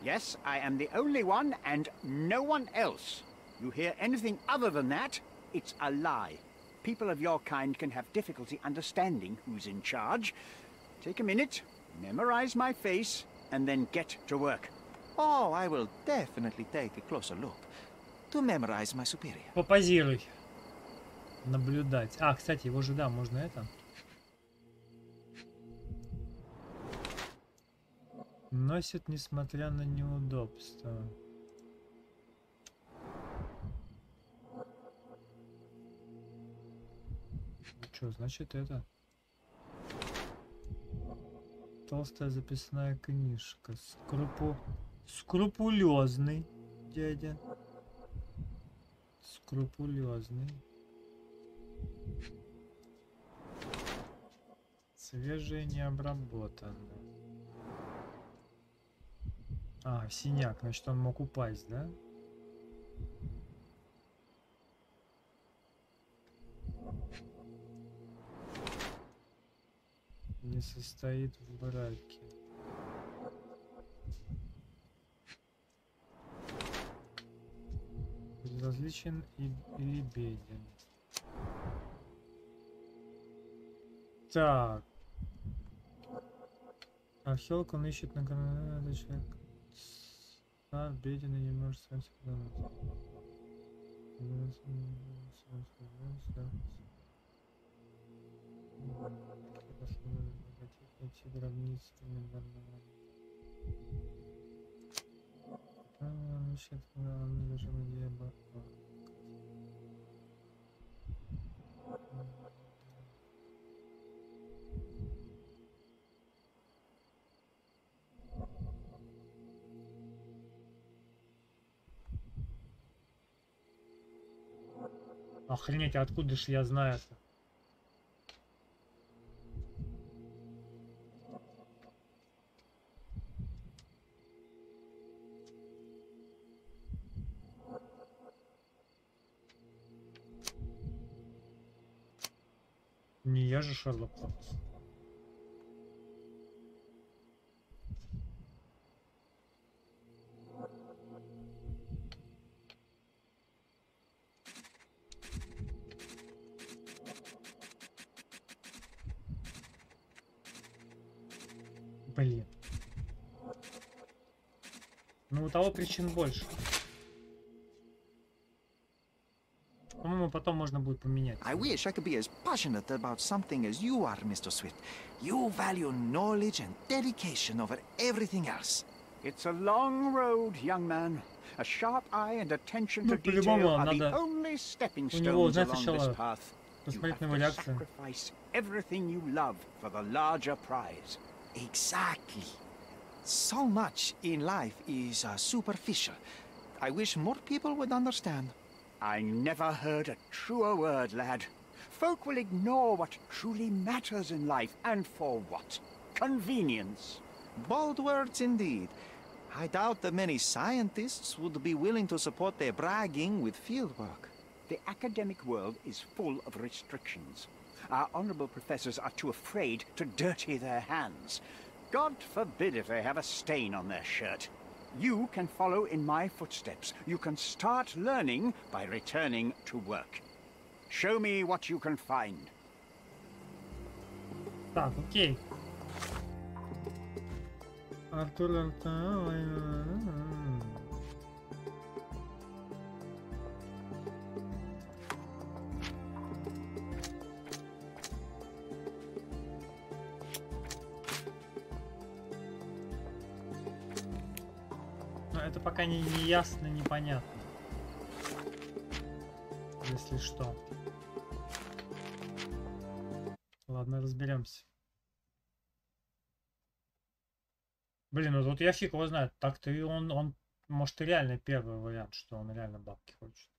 Yes, I am the only one and no one else. You hear anything other than that, it's a lie. People of your kind can have difficulty understanding who's in charge. Take a minute, memorize my face, and then get to work. Oh, I will definitely take a closer look to memorize my superior. Попозируй. Наблюдать. А, кстати, его же, да, можно это. Носит, несмотря на неудобства. Что, значит это? Толстая записная книжка. Скрупулезный дядя. Скрупулезный. Свежее, не обработанное. А, синяк, значит он мог упасть, да? Не состоит в браке. Безразличен или беден. Так. Археолог, он ищет на канале человек. Беден и не может сам себя подумать. Найти гробницы Охренеть, а откуда ж я знаю это? Не я же Шерлок Холмс. Блин. Ну, у того причин больше. По-моему, потом можно будет поменять. I wish I could be as passionate about something as you are, Mr. Swift. You value knowledge and dedication over everything else. It's a long road, young man. A sharp eye and attention to detail are the only stepping stones along this path. You have to sacrifice everything you love for the larger prize. Exactly. So much in life is superficial. I wish more people would understand. I never heard a truer word, lad. Folk will ignore what truly matters in life, and for what? Convenience. Bold words indeed. I doubt that many scientists would be willing to support their bragging with fieldwork. The academic world is full of restrictions. Our honorable professors are too afraid to dirty their hands. God forbid if they have a stain on their shirt. You can follow in my footsteps. You can start learning by returning to work. Show me what you can find. Так, окей. Артур. Это пока не ясно, непонятно. Если что. Ладно, разберемся. Блин, ну тут я фиг его знает. Так-то и он, может, и реально первый вариант, что он реально бабки хочет.